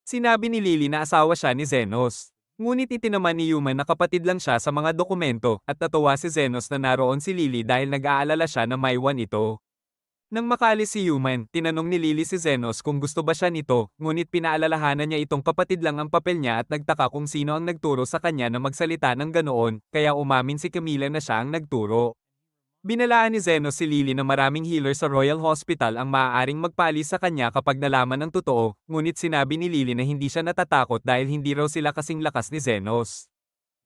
Sinabi ni Lily na asawa siya ni Zenos. Ngunit itinaman ni Human na kapatid lang siya sa mga dokumento, at natuwa si Zenos na naroon si Lily dahil nag-aalala siya na maiwan ito. Nang makaalis si Human, tinanong ni Lily si Zenos kung gusto ba siya nito, ngunit pinaalalahanan niya itong kapatid lang ang papel niya at nagtaka kung sino ang nagturo sa kanya na magsalita ng ganoon, kaya umamin si Camila na siya ang nagturo. Binalaan ni Zenos si Lily na maraming healer sa Royal Hospital ang maaaring magpaalis sa kanya kapag nalaman ng totoo, ngunit sinabi ni Lily na hindi siya natatakot dahil hindi raw sila kasing lakas ni Zenos.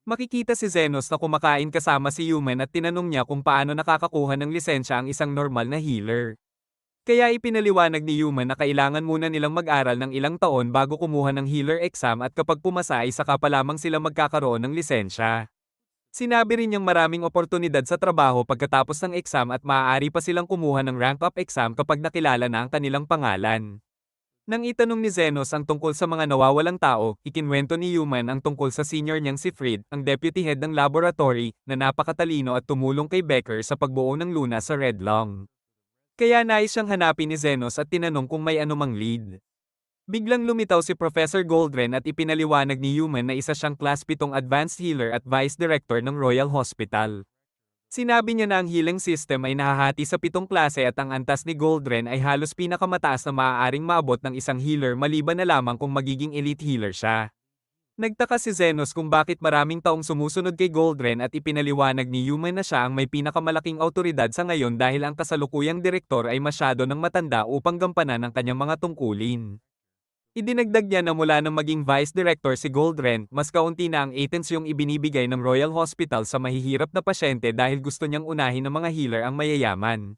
Makikita si Zenos na kumakain kasama si Human at tinanong niya kung paano nakakakuha ng lisensya ang isang normal na healer. Kaya ipinaliwanag ni Human na kailangan muna nilang mag-aral ng ilang taon bago kumuha ng healer exam at kapag pumasa ay saka pa lamang sila magkakaroon ng lisensya. Sinabi rin niyang maraming oportunidad sa trabaho pagkatapos ng exam at maaari pa silang kumuha ng rank-up exam kapag nakilala na ang kanilang pangalan. Nang itanong ni Zenos ang tungkol sa mga nawawalang tao, ikinwento ni Human ang tungkol sa senior niyang si Fried, ang deputy head ng laboratory, na napakatalino at tumulong kay Becker sa pagbuo ng lunas sa Red Lung. Kaya nais siyang hanapin ni Zenos at tinanong kung may anumang lead. Biglang lumitaw si Professor Goldren at ipinaliwanag ni Human na isa siyang Class 7 Advanced Healer at Vice Director ng Royal Hospital. Sinabi niya na ang healing system ay nahahati sa 7 klase at ang antas ni Goldren ay halos pinakamataas na maaaring maabot ng isang healer maliban na lamang kung magiging elite healer siya. Nagtaka si Zenos kung bakit maraming taong sumusunod kay Goldren at ipinaliwanag ni Human na siya ang may pinakamalaking awtoridad sa ngayon dahil ang kasalukuyang direktor ay masyado ng matanda upang gampanan ang kanyang mga tungkulin. Idinagdag niya na mula nang maging Vice Director si Goldren, mas kaunti na ang atensyong ibinibigay ng Royal Hospital sa mahihirap na pasyente dahil gusto niyang unahin ng mga healer ang mayayaman.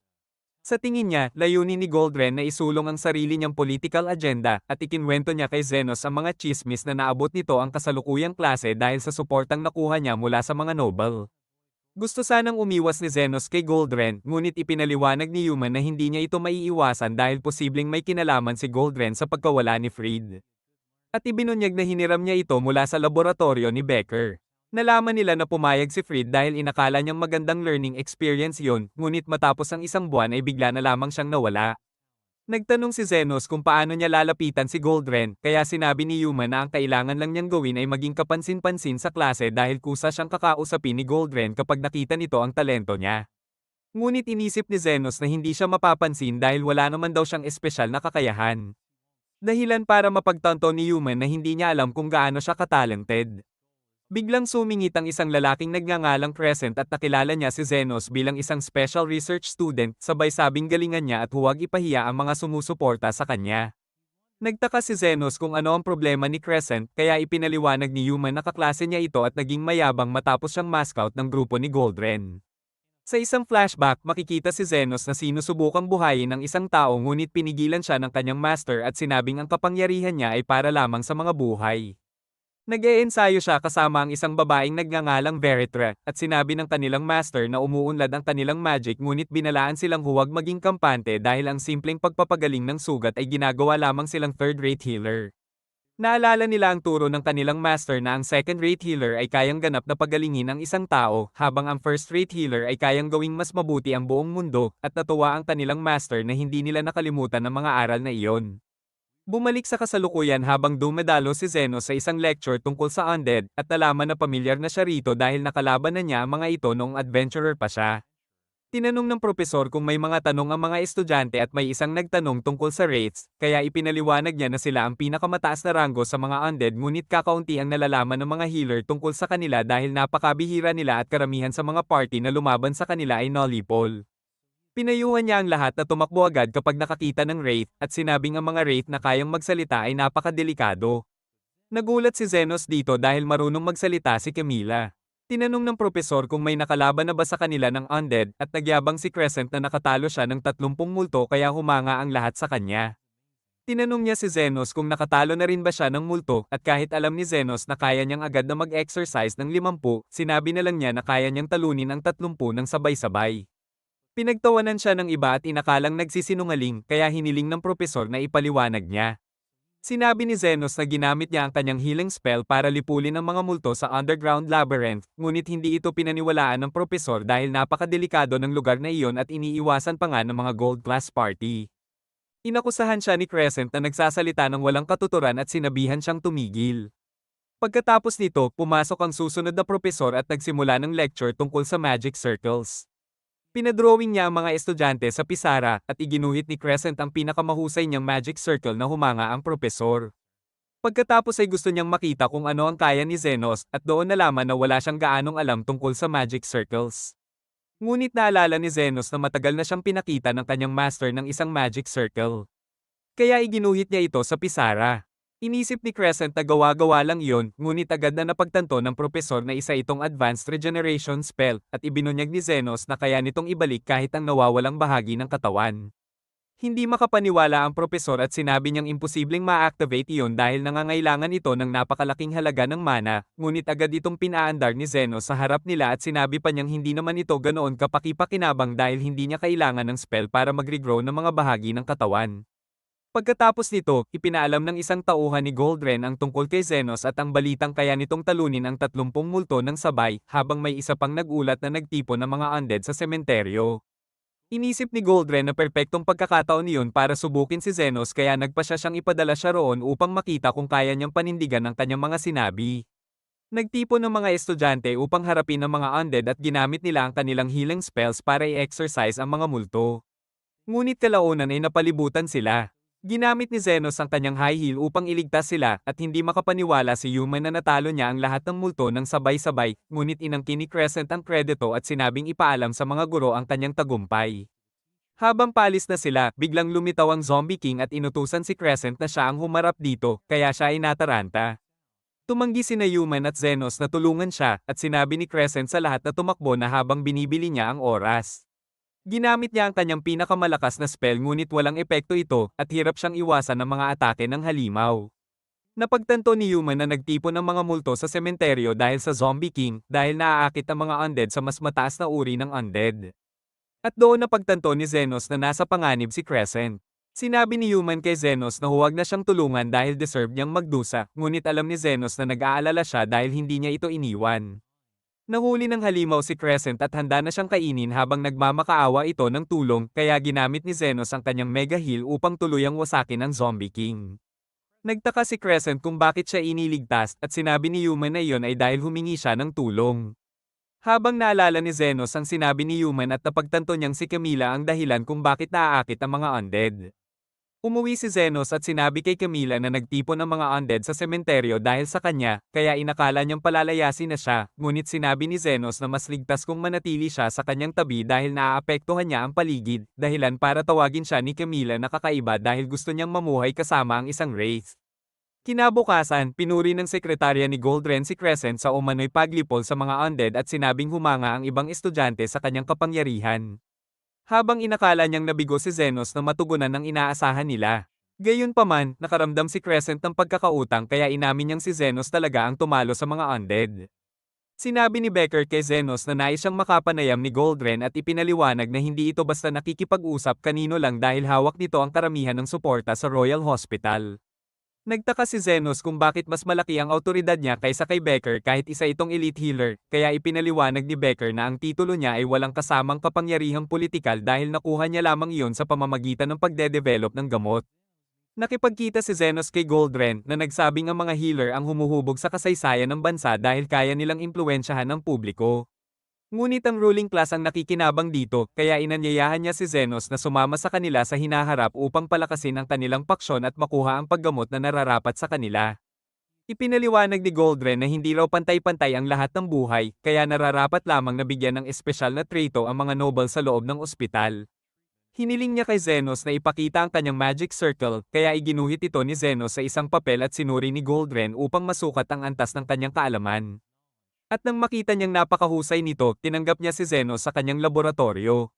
Sa tingin niya, layunin ni Goldren na isulong ang sarili niyang political agenda at ikinwento niya kay Zenos ang mga chismis na naabot nito ang kasalukuyang klase dahil sa suportang nakuha niya mula sa mga noble. Gusto sanang umiwas ni Zenos kay Goldren, ngunit ipinaliwanag ni Human na hindi niya ito maiiwasan dahil posibleng may kinalaman si Goldren sa pagkawala ni Fried. At ibinunyag na hiniram niya ito mula sa laboratorio ni Becker. Nalaman nila na pumayag si Fried dahil inakala niyang magandang learning experience yon, ngunit matapos ang isang buwan ay bigla na lamang siyang nawala. Nagtanong si Zenos kung paano niya lalapitan si Goldren, kaya sinabi ni Yuma na ang kailangan lang niyang gawin ay maging kapansin-pansin sa klase dahil kusa siyang kakausapin ni Goldren kapag nakita nito ang talento niya. Ngunit inisip ni Zenos na hindi siya mapapansin dahil wala naman daw siyang espesyal na kakayahan. Dahilan para mapagtanto ni Yuma na hindi niya alam kung gaano siya katalented. Biglang sumingit ang isang lalaking nagngangalang Crescent at nakilala niya si Zenos bilang isang special research student, sabay sabing galingan niya at huwag ipahiya ang mga sumusuporta sa kanya. Nagtaka si Zenos kung ano ang problema ni Crescent, kaya ipinaliwanag ni Human na kaklase niya ito at naging mayabang matapos siyang mascot ng grupo ni Goldren. Sa isang flashback, makikita si Zenos na sinusubukang buhayin ng isang tao ngunit pinigilan siya ng kanyang master at sinabing ang kapangyarihan niya ay para lamang sa mga buhay. Nag-e-ensayo siya kasama ang isang babaeng nagngangalang Veritra, at sinabi ng kanilang master na umuunlad ang kanilang magic ngunit binalaan silang huwag maging kampante dahil ang simpleng pagpapagaling ng sugat ay ginagawa lamang silang third-rate healer. Naalala nila ang turo ng kanilang master na ang second-rate healer ay kayang ganap na pagalingin ang isang tao, habang ang first-rate healer ay kayang gawing mas mabuti ang buong mundo, at natuwa ang kanilang master na hindi nila nakalimutan ang mga aral na iyon. Bumalik sa kasalukuyan habang dumadalo si Zeno sa isang lecture tungkol sa undead, at nalaman na pamilyar na siya rito dahil nakalaban na niya ang mga ito noong adventurer pa siya. Tinanong ng propesor kung may mga tanong ang mga estudyante at may isang nagtanong tungkol sa rates, kaya ipinaliwanag niya na sila ang pinakamataas na ranggo sa mga undead ngunit kakaunti ang nalalaman ng mga healer tungkol sa kanila dahil napakabihira nila at karamihan sa mga party na lumaban sa kanila ay nullipole. Pinayuhan niya ang lahat na tumakbo agad kapag nakakita ng Wraith, at sinabing ang mga Wraith na kayang magsalita ay napakadelikado. Nagulat si Zenos dito dahil marunong magsalita si Camila. Tinanong ng propesor kung may nakalaban na ba sa kanila ng undead, at nagyabang si Crescent na nakatalo siya ng 30 multo kaya humanga ang lahat sa kanya. Tinanong niya si Zenos kung nakatalo na rin ba siya ng multo, at kahit alam ni Zenos na kaya niyang agad na mag-exercise ng 50, sinabi na lang niya na kaya niyang talunin ang 30 ng sabay-sabay. Pinagtawanan siya ng iba at inakalang nagsisinungaling, kaya hiniling ng propesor na ipaliwanag niya. Sinabi ni Zenos na ginamit niya ang kanyang healing spell para lipulin ang mga multo sa underground labyrinth, ngunit hindi ito pinaniwalaan ng propesor dahil napakadelikado ng lugar na iyon at iniiwasan pa nga ng mga gold class party. Inakusahan siya ni Crescent na nagsasalita ng walang katuturan at sinabihan siyang tumigil. Pagkatapos nito, pumasok ang susunod na propesor at nagsimula ng lecture tungkol sa magic circles. Pinadrawing niya ang mga estudyante sa pisara, at iginuhit ni Crescent ang pinakamahusay niyang magic circle na humanga ang propesor. Pagkatapos ay gusto niyang makita kung ano ang kaya ni Zenos, at doon nalaman na wala siyang gaanong alam tungkol sa magic circles. Ngunit naalala ni Zenos na matagal na siyang pinakita ng kanyang master ng isang magic circle. Kaya iginuhit niya ito sa pisara. Inisip ni Crescent na gawa-gawa lang iyon, ngunit agad na napagtanto ng propesor na isa itong advanced regeneration spell, at ibinunyag ni Zenos na kaya nitong ibalik kahit ang nawawalang bahagi ng katawan. Hindi makapaniwala ang propesor at sinabi niyang imposibleng ma-activate iyon dahil nangangailangan ito ng napakalaking halaga ng mana, ngunit agad itong pinaandar ni Zenos sa harap nila at sinabi pa niyang hindi naman ito ganoon kapaki-pakinabang dahil hindi niya kailangan ng spell para mag-regrow ng mga bahagi ng katawan. Pagkatapos nito, ipinaalam ng isang tauhan ni Goldren ang tungkol kay Zenos at ang balitang kaya nitong talunin ang 30 multo ng sabay, habang may isa pang nagulat na nagtipon ng mga undead sa sementeryo. Inisip ni Goldren na perpektong pagkakataon iyon para subukin si Zenos kaya nagpasya siyang ipadala siya roon upang makita kung kaya niyang panindigan ang kanyang mga sinabi. Nagtipon ng mga estudyante upang harapin ang mga undead at ginamit nila ang kanilang healing spells para i-exercise ang mga multo. Ngunit kalaunan ay napalibutan sila. Ginamit ni Zenos ang kanyang high heel upang iligtas sila, at hindi makapaniwala si Human na natalo niya ang lahat ng multo ng sabay-sabay, ngunit inangkin ni Crescent ang kredito at sinabing ipaalam sa mga guro ang kanyang tagumpay. Habang paalis na sila, biglang lumitaw ang Zombie King at inutusan si Crescent na siya ang humarap dito, kaya siya ay nataranta. Tumanggi sina Human at Zenos na tulungan siya, at sinabi ni Crescent sa lahat na tumakbo na habang binibili niya ang oras. Ginamit niya ang kanyang pinakamalakas na spell ngunit walang epekto ito, at hirap siyang iwasan ng mga atake ng halimaw. Napagtanto ni Human na nagtipon ng mga multo sa sementeryo dahil sa Zombie King, dahil naaakit ang mga undead sa mas mataas na uri ng undead. At doon napagtanto ni Zenos na nasa panganib si Crescent. Sinabi ni Human kay Zenos na huwag na siyang tulungan dahil deserve niyang magdusa, ngunit alam ni Zenos na nag-aalala siya dahil hindi niya ito iniwan. Nahuli ng halimaw si Crescent at handa na siyang kainin habang nagmamakaawa ito ng tulong, kaya ginamit ni Zenos ang kanyang Mega Heal upang tuluyang wasakin ang Zombie King. Nagtaka si Crescent kung bakit siya iniligtas at sinabi ni Human na iyon ay dahil humingi siya ng tulong. Habang naalala ni Zenos ang sinabi ni Human at napagtanto niyang si Camila ang dahilan kung bakit naaakit ang mga undead. Umuwi si Zenos at sinabi kay Camila na nagtipon ang mga undead sa sementeryo dahil sa kanya, kaya inakala niyang palalayasin na siya, ngunit sinabi ni Zenos na mas ligtas kung manatili siya sa kanyang tabi dahil naaapektuhan niya ang paligid, dahilan para tawagin siya ni Camila na kakaiba dahil gusto niyang mamuhay kasama ang isang wraith. Kinabukasan, pinuri ng sekretarya ni Goldren si Crescent sa umano'y paglipol sa mga undead at sinabing humanga ang ibang estudyante sa kanyang kapangyarihan. Habang inakala niyang nabigo si Zenos na matugunan ng inaasahan nila. Gayunpaman, nakaramdam si Crescent ng pagkakautang kaya inamin niyang si Zenos talaga ang tumalo sa mga undead. Sinabi ni Becker kay Zenos na nais siyang makapanayam ni Goldren at ipinaliwanag na hindi ito basta nakikipag-usap kanino lang dahil hawak nito ang karamihan ng suporta sa Royal Hospital. Nagtaka si Zenos kung bakit mas malaki ang awtoridad niya kaysa kay Becker kahit isa itong elite healer, kaya ipinaliwanag ni Becker na ang titulo niya ay walang kasamang kapangyarihang politikal dahil nakuha niya lamang iyon sa pamamagitan ng pagde-develop ng gamot. Nakipagkita si Zenos kay Goldren na nagsabing ang mga healer ang humuhubog sa kasaysayan ng bansa dahil kaya nilang impluwensyahan ng publiko. Ngunit ang ruling class ang nakikinabang dito, kaya inanyayahan niya si Zenos na sumama sa kanila sa hinaharap upang palakasin ang kanilang paksyon at makuha ang paggamot na nararapat sa kanila. Ipinaliwanag ni Goldren na hindi raw pantay-pantay ang lahat ng buhay, kaya nararapat lamang na bigyan ng espesyal na treto ang mga noble sa loob ng ospital. Hiniling niya kay Zenos na ipakita ang kanyang magic circle, kaya iginuhit ito ni Zenos sa isang papel at sinuri ni Goldren upang masukat ang antas ng kanyang kaalaman. At nang makita niyang napakahusay nito, tinanggap niya si Zenos sa kanyang laboratorio.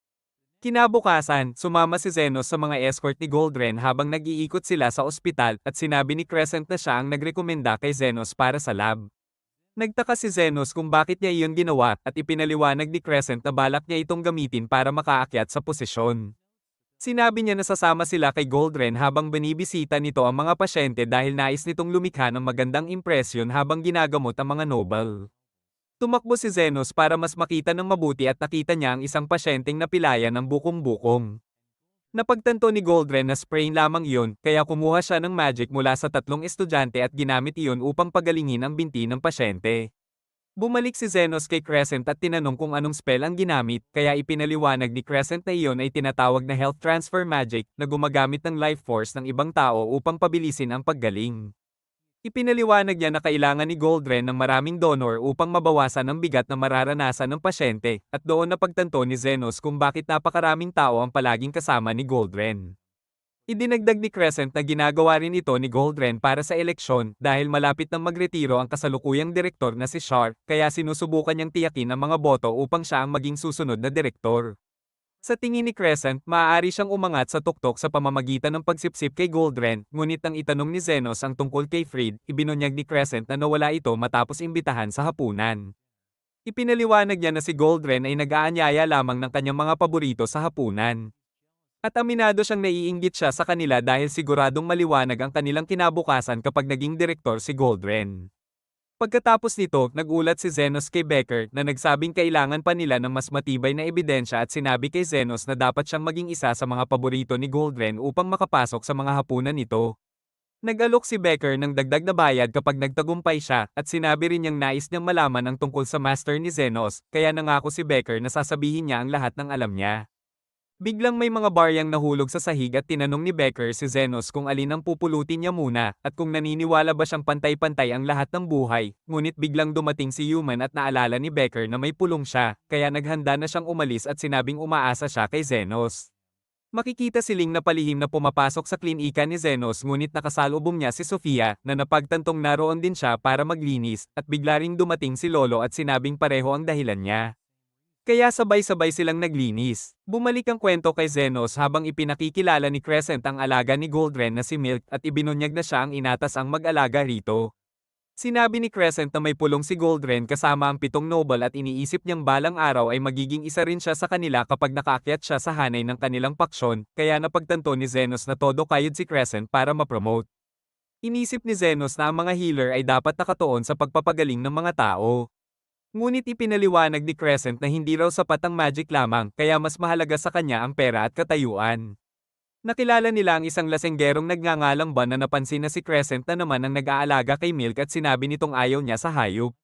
Kinabukasan, sumama si Zenos sa mga escort ni Goldren habang nag-iikot sila sa ospital at sinabi ni Crescent na siya ang nagrekomenda kay Zenos para sa lab. Nagtaka si Zenos kung bakit niya iyon ginawa at ipinaliwanag ni Crescent na balak niya itong gamitin para makaakyat sa posisyon. Sinabi niya na sasama sila kay Goldren habang binibisita nito ang mga pasyente dahil nais nitong lumikha ng magandang impresyon habang ginagamot ang mga noble. Tumakbo si Zenos para mas makita ng mabuti at nakita niya ang isang pasyenteng napilayan ng bukong-bukong. Napagtanto ni Goldren na sprain lamang iyon, kaya kumuha siya ng magic mula sa 3 estudyante at ginamit iyon upang pagalingin ang binti ng pasyente. Bumalik si Zenos kay Crescent at tinanong kung anong spell ang ginamit, kaya ipinaliwanag ni Crescent na iyon ay tinatawag na health transfer magic na gumagamit ng life force ng ibang tao upang pabilisin ang paggaling. Ipinaliwanag niya na kailangan ni Goldren ng maraming donor upang mabawasan ang bigat na mararanasan ng pasyente, at doon napagtanto ni Zenos kung bakit napakaraming tao ang palaging kasama ni Goldren. Idinagdag ni Crescent na ginagawa rin ito ni Goldren para sa eleksyon dahil malapit nang magretiro ang kasalukuyang direktor na si Sharp, kaya sinusubukan niyang tiyakin ang mga boto upang siya ang maging susunod na direktor. Sa tingin ni Crescent, maaari siyang umangat sa tuktok sa pamamagitan ng pagsipsip kay Goldren, ngunit nang itanong ni Zenos ang tungkol kay Fried, ibinunyag ni Crescent na nawala ito matapos imbitahan sa hapunan. Ipinaliwanag niya na si Goldren ay nag-aanyaya lamang ng kanyang mga paborito sa hapunan. At aminado siyang naiinggit siya sa kanila dahil siguradong maliwanag ang kanilang kinabukasan kapag naging direktor si Goldren. Pagkatapos nito, nagulat si Zenos kay Becker na nagsabing kailangan pa nila ng mas matibay na ebidensya at sinabi kay Zenos na dapat siyang maging isa sa mga paborito ni Goldren upang makapasok sa mga hapunan nito. Nag-alok si Becker ng dagdag na bayad kapag nagtagumpay siya at sinabi rin niyang nais niyang malaman ang tungkol sa master ni Zenos, kaya nangako si Becker na sasabihin niya ang lahat ng alam niya. Biglang may mga baryang nahulog sa sahig at tinanong ni Becker si Zenos kung alin ang pupulutin niya muna, at kung naniniwala ba siyang pantay-pantay ang lahat ng buhay, ngunit biglang dumating si Human at naalala ni Becker na may pulong siya, kaya naghanda na siyang umalis at sinabing umaasa siya kay Zenos. Makikita siling na palihim na pumapasok sa klinika ni Zenos ngunit nakasalubong niya si Sofia na napagtantong naroon din siya para maglinis, at bigla ring dumating si Lolo at sinabing pareho ang dahilan niya. Kaya sabay-sabay silang naglinis. Bumalik ang kwento kay Zenos habang ipinakikilala ni Crescent ang alaga ni Goldren na si Milk at ibinunyag na siya ang inatas ang mag-alaga rito. Sinabi ni Crescent na may pulong si Goldren kasama ang 7 noble at iniisip niyang balang araw ay magiging isa rin siya sa kanila kapag nakaakyat siya sa hanay ng kanilang paksyon, kaya napagtanto ni Zenos na todo kayod si Crescent para ma-promote. Inisip ni Zenos na ang mga healer ay dapat nakatuon sa pagpapagaling ng mga tao. Ngunit ipinaliwanag ni Crescent na hindi raw sapat ang magic lamang, kaya mas mahalaga sa kanya ang pera at katayuan. Nakilala nila ang isang lasenggerong nagngangalang Bon na napansin na si Crescent na naman ang nag-aalaga kay Milk at sinabi nitong ayaw niya sa hayop.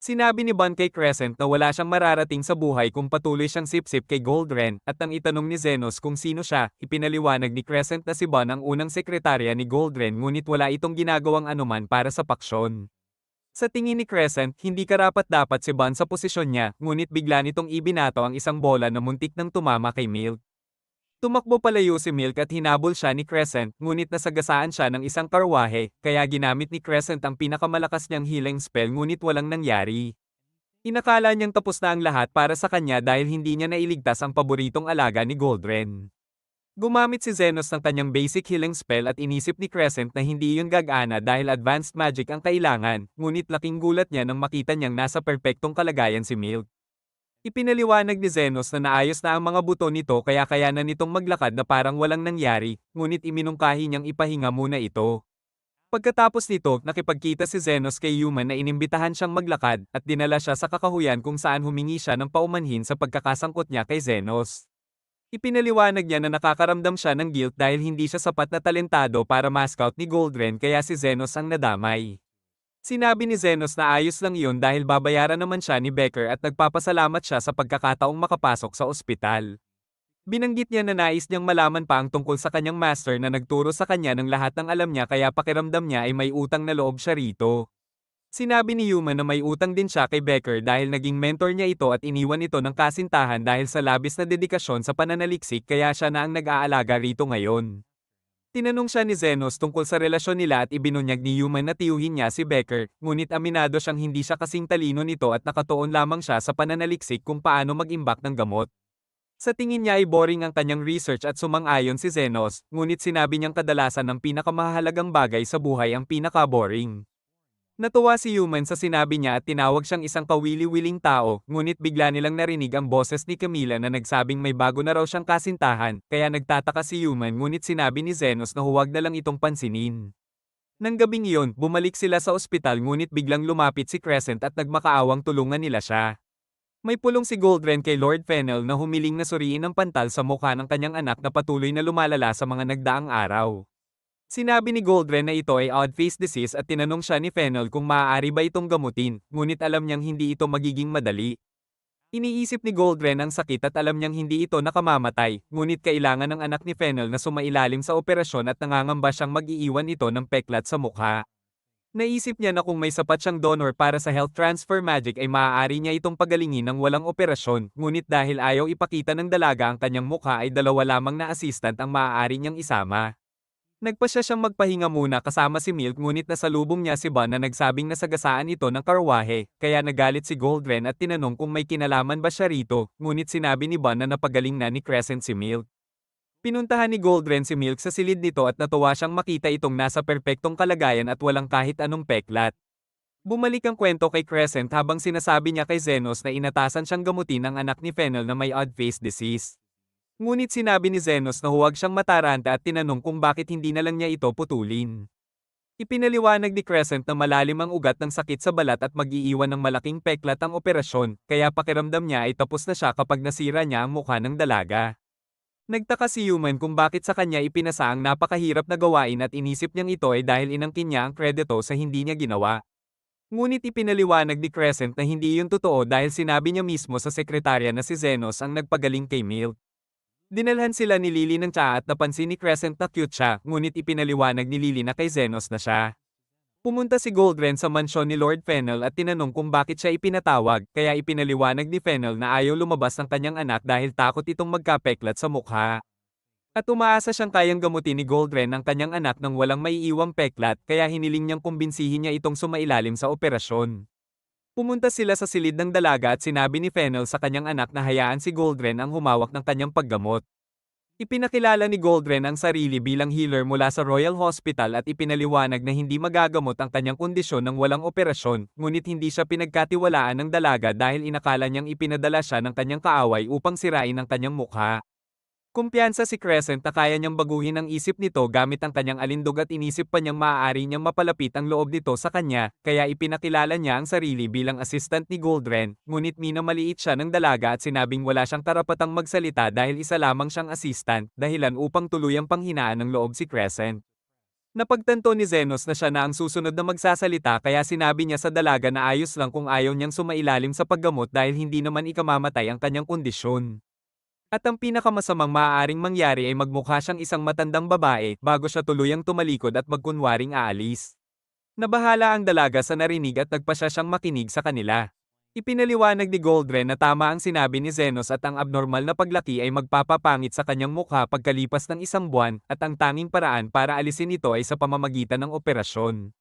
Sinabi ni Bon kay Crescent na wala siyang mararating sa buhay kung patuloy siyang sip-sip kay Goldren, at nang itanong ni Zenos kung sino siya, ipinaliwanag ni Crescent na si Bon ang unang sekretarya ni Goldren ngunit wala itong ginagawang anuman para sa paksyon. Sa tingin ni Crescent, hindi karapat-dapat si Bon sa posisyon niya, ngunit bigla nitong ibinato ang isang bola na muntik nang tumama kay Milk. Tumakbo palayo si Milk at hinabol siya ni Crescent, ngunit nasagasaan siya ng isang karwahe, kaya ginamit ni Crescent ang pinakamalakas niyang healing spell ngunit walang nangyari. Inakala niyang tapos na ang lahat para sa kanya dahil hindi niya nailigtas ang paboritong alaga ni Goldren. Gumamit si Zenos ng kanyang basic healing spell at inisip ni Crescent na hindi iyon gagana dahil advanced magic ang kailangan, ngunit laking gulat niya nang makita niyang nasa perpektong kalagayan si Milk. Ipinaliwanag ni Zenos na naayos na ang mga buto nito kaya kayanan nitong maglakad na parang walang nangyari, ngunit iminungkahi niyang ipahinga muna ito. Pagkatapos nito, nakipagkita si Zenos kay Human na inimbitahan siyang maglakad, at dinala siya sa kakahuyan kung saan humingi siya ng paumanhin sa pagkakasangkot niya kay Zenos. Ipinaliwanag niya na nakakaramdam siya ng guilt dahil hindi siya sapat na talentado para ma-scout ni Goldren kaya si Zenos ang nadamay. Sinabi ni Zenos na ayos lang iyon dahil babayaran naman siya ni Becker at nagpapasalamat siya sa pagkakataong makapasok sa ospital. Binanggit niya na nais niyang malaman pa ang tungkol sa kanyang master na nagturo sa kanya ng lahat ng alam niya kaya pakiramdam niya ay may utang na loob siya rito. Sinabi ni Human na may utang din siya kay Becker dahil naging mentor niya ito at iniwan ito ng kasintahan dahil sa labis na dedikasyon sa pananaliksik kaya siya na ang nag-aalaga rito ngayon. Tinanong siya ni Zenos tungkol sa relasyon nila at ibinunyag ni Human na tiyuhin niya si Becker, ngunit aminado siyang hindi siya kasing talino nito at nakatuon lamang siya sa pananaliksik kung paano mag-imbak ng gamot. Sa tingin niya ay boring ang kanyang research at sumang-ayon si Zenos, ngunit sinabi niyang kadalasan ng pinakamahalagang bagay sa buhay ang pinaka-boring. Natuwa si Human sa sinabi niya at tinawag siyang isang kawili-wiling tao, ngunit bigla nilang narinig ang boses ni Camila na nagsabing may bago na raw siyang kasintahan, kaya nagtataka si Human ngunit sinabi ni Zenos na huwag na lang itong pansinin. Nang gabing iyon, bumalik sila sa ospital ngunit biglang lumapit si Crescent at nagmakaawang tulungan nila siya. May pulong si Goldren kay Lord Fennel na humiling na suriin ang pantal sa mukha ng kanyang anak na patuloy na lumalala sa mga nagdaang araw. Sinabi ni Goldren na ito ay odd face disease at tinanong siya ni Fennel kung maaari ba itong gamutin, ngunit alam niyang hindi ito magiging madali. Iniisip ni Goldren ang sakit at alam niyang hindi ito nakamamatay, ngunit kailangan ng anak ni Fennel na sumailalim sa operasyon at nangangamba siyang mag-iiwan ito ng peklat sa mukha. Naisip niya na kung may sapat siyang donor para sa health transfer magic ay maaari niya itong pagalingin ng walang operasyon, ngunit dahil ayaw ipakita ng dalaga ang kanyang mukha ay dalawa lamang na assistant ang maaari niyang isama. Nagpasya siyang magpahinga muna kasama si Milk ngunit nasalubong niya si Bon na nagsabing nasagasaan ito ng karwahe, kaya nagalit si Goldren at tinanong kung may kinalaman ba siya rito, ngunit sinabi ni Bon na napagaling na ni Crescent si Milk. Pinuntahan ni Goldren si Milk sa silid nito at natuwa siyang makita itong nasa perpektong kalagayan at walang kahit anong peklat. Bumalik ang kwento kay Crescent habang sinasabi niya kay Zenos na inatasan siyang gamutin ang anak ni Fennel na may odd face disease. Ngunit sinabi ni Zenos na huwag siyang mataranta at tinanong kung bakit hindi na lang niya ito putulin. Ipinaliwanag ni Crescent na malalim ang ugat ng sakit sa balat at mag-iiwan ng malaking peklat ang operasyon, kaya pakiramdam niya ay tapos na siya kapag nasira niya ang mukha ng dalaga. Nagtaka si Human kung bakit sa kanya ipinasa ang napakahirap na gawain at inisip niyang ito ay dahil inangkin niya ang kredito sa hindi niya ginawa. Ngunit ipinaliwanag ni Crescent na hindi yun totoo dahil sinabi niya mismo sa sekretarya na si Zenos ang nagpagaling kay Milk. Dinalhan sila ni Lily ng tsaa at napansin ni Crescent na cute siya, ngunit ipinaliwanag ni Lily na kay Zenos na siya. Pumunta si Goldren sa mansyon ni Lord Fennel at tinanong kung bakit siya ipinatawag, kaya ipinaliwanag ni Fennel na ayaw lumabas ng kanyang anak dahil takot itong magkapeklat sa mukha. At umaasa siyang kayang gamutin ni Goldren ang kanyang anak nang walang maiiwang peklat, kaya hiniling niyang kumbinsihin niya itong sumailalim sa operasyon. Pumunta sila sa silid ng dalaga at sinabi ni Fennel sa kanyang anak na hayaan si Goldren ang humawak ng kanyang paggamot. Ipinakilala ni Goldren ang sarili bilang healer mula sa Royal Hospital at ipinaliwanag na hindi magagamot ang kanyang kondisyon ng walang operasyon, ngunit hindi siya pinagkatiwalaan ng dalaga dahil inakala niyang ipinadala siya ng kanyang kaaway upang sirain ang kanyang mukha. Kumpiyansa si Crescent na kaya niyang baguhin ang isip nito gamit ang kanyang alindog at inisip pa niyang maaari niyang mapalapit ang loob nito sa kanya, kaya ipinakilala niya ang sarili bilang assistant ni Goldren, ngunit minamaliit siya ng dalaga at sinabing wala siyang karapatang magsalita dahil isa lamang siyang assistant, dahilan upang tuluyang panghinaan ng loob si Crescent. Napagtanto ni Zenos na siya na ang susunod na magsasalita kaya sinabi niya sa dalaga na ayos lang kung ayaw niyang sumailalim sa paggamot dahil hindi naman ikamamatay ang kanyang kondisyon. At ang pinakamasamang maaaring mangyari ay magmukha siyang isang matandang babae bago siya tuluyang tumalikod at magkunwaring aalis. Nabahala ang dalaga sa narinig at nagpasya siyang makinig sa kanila. Ipinaliwanag ni Goldren na tama ang sinabi ni Zenos at ang abnormal na paglaki ay magpapapangit sa kanyang mukha pagkalipas ng isang buwan at ang tanging paraan para alisin ito ay sa pamamagitan ng operasyon.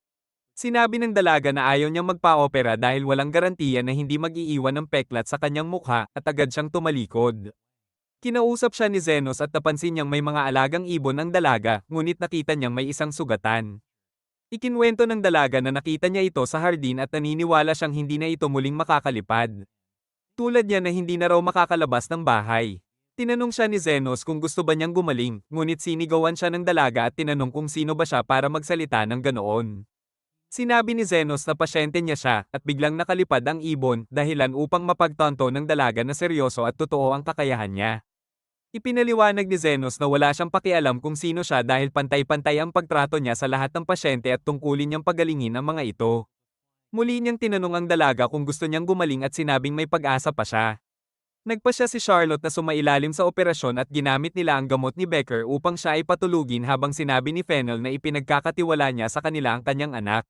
Sinabi ng dalaga na ayaw niyang magpa-opera dahil walang garantiya na hindi mag-iiwan ng peklat sa kanyang mukha at agad siyang tumalikod. Kinausap siya ni Zenos at napansin niyang may mga alagang ibon ang dalaga, ngunit nakita niyang may isang sugatan. Ikinwento ng dalaga na nakita niya ito sa hardin at naniniwala siyang hindi na ito muling makakalipad. Tulad niya na hindi na raw makakalabas ng bahay. Tinanong siya ni Zenos kung gusto ba niyang gumaling, ngunit sinigawan siya ng dalaga at tinanong kung sino ba siya para magsalita ng ganoon. Sinabi ni Zenos na pasyente niya siya at biglang nakalipad ang ibon dahilan upang mapagtanto ng dalaga na seryoso at totoo ang kakayahan niya. Ipinaliwanag ni Zenos na wala siyang pakialam kung sino siya dahil pantay-pantay ang pagtrato niya sa lahat ng pasyente at tungkulin niyang pagalingin ang mga ito. Muli niyang tinanong ang dalaga kung gusto niyang gumaling at sinabing may pag-asa pa siya. Nagpasya si Charlotte na sumailalim sa operasyon at ginamit nila ang gamot ni Becker upang siya ay patulugin habang sinabi ni Fennel na ipinagkakatiwala niya sa kanila ang kanyang anak.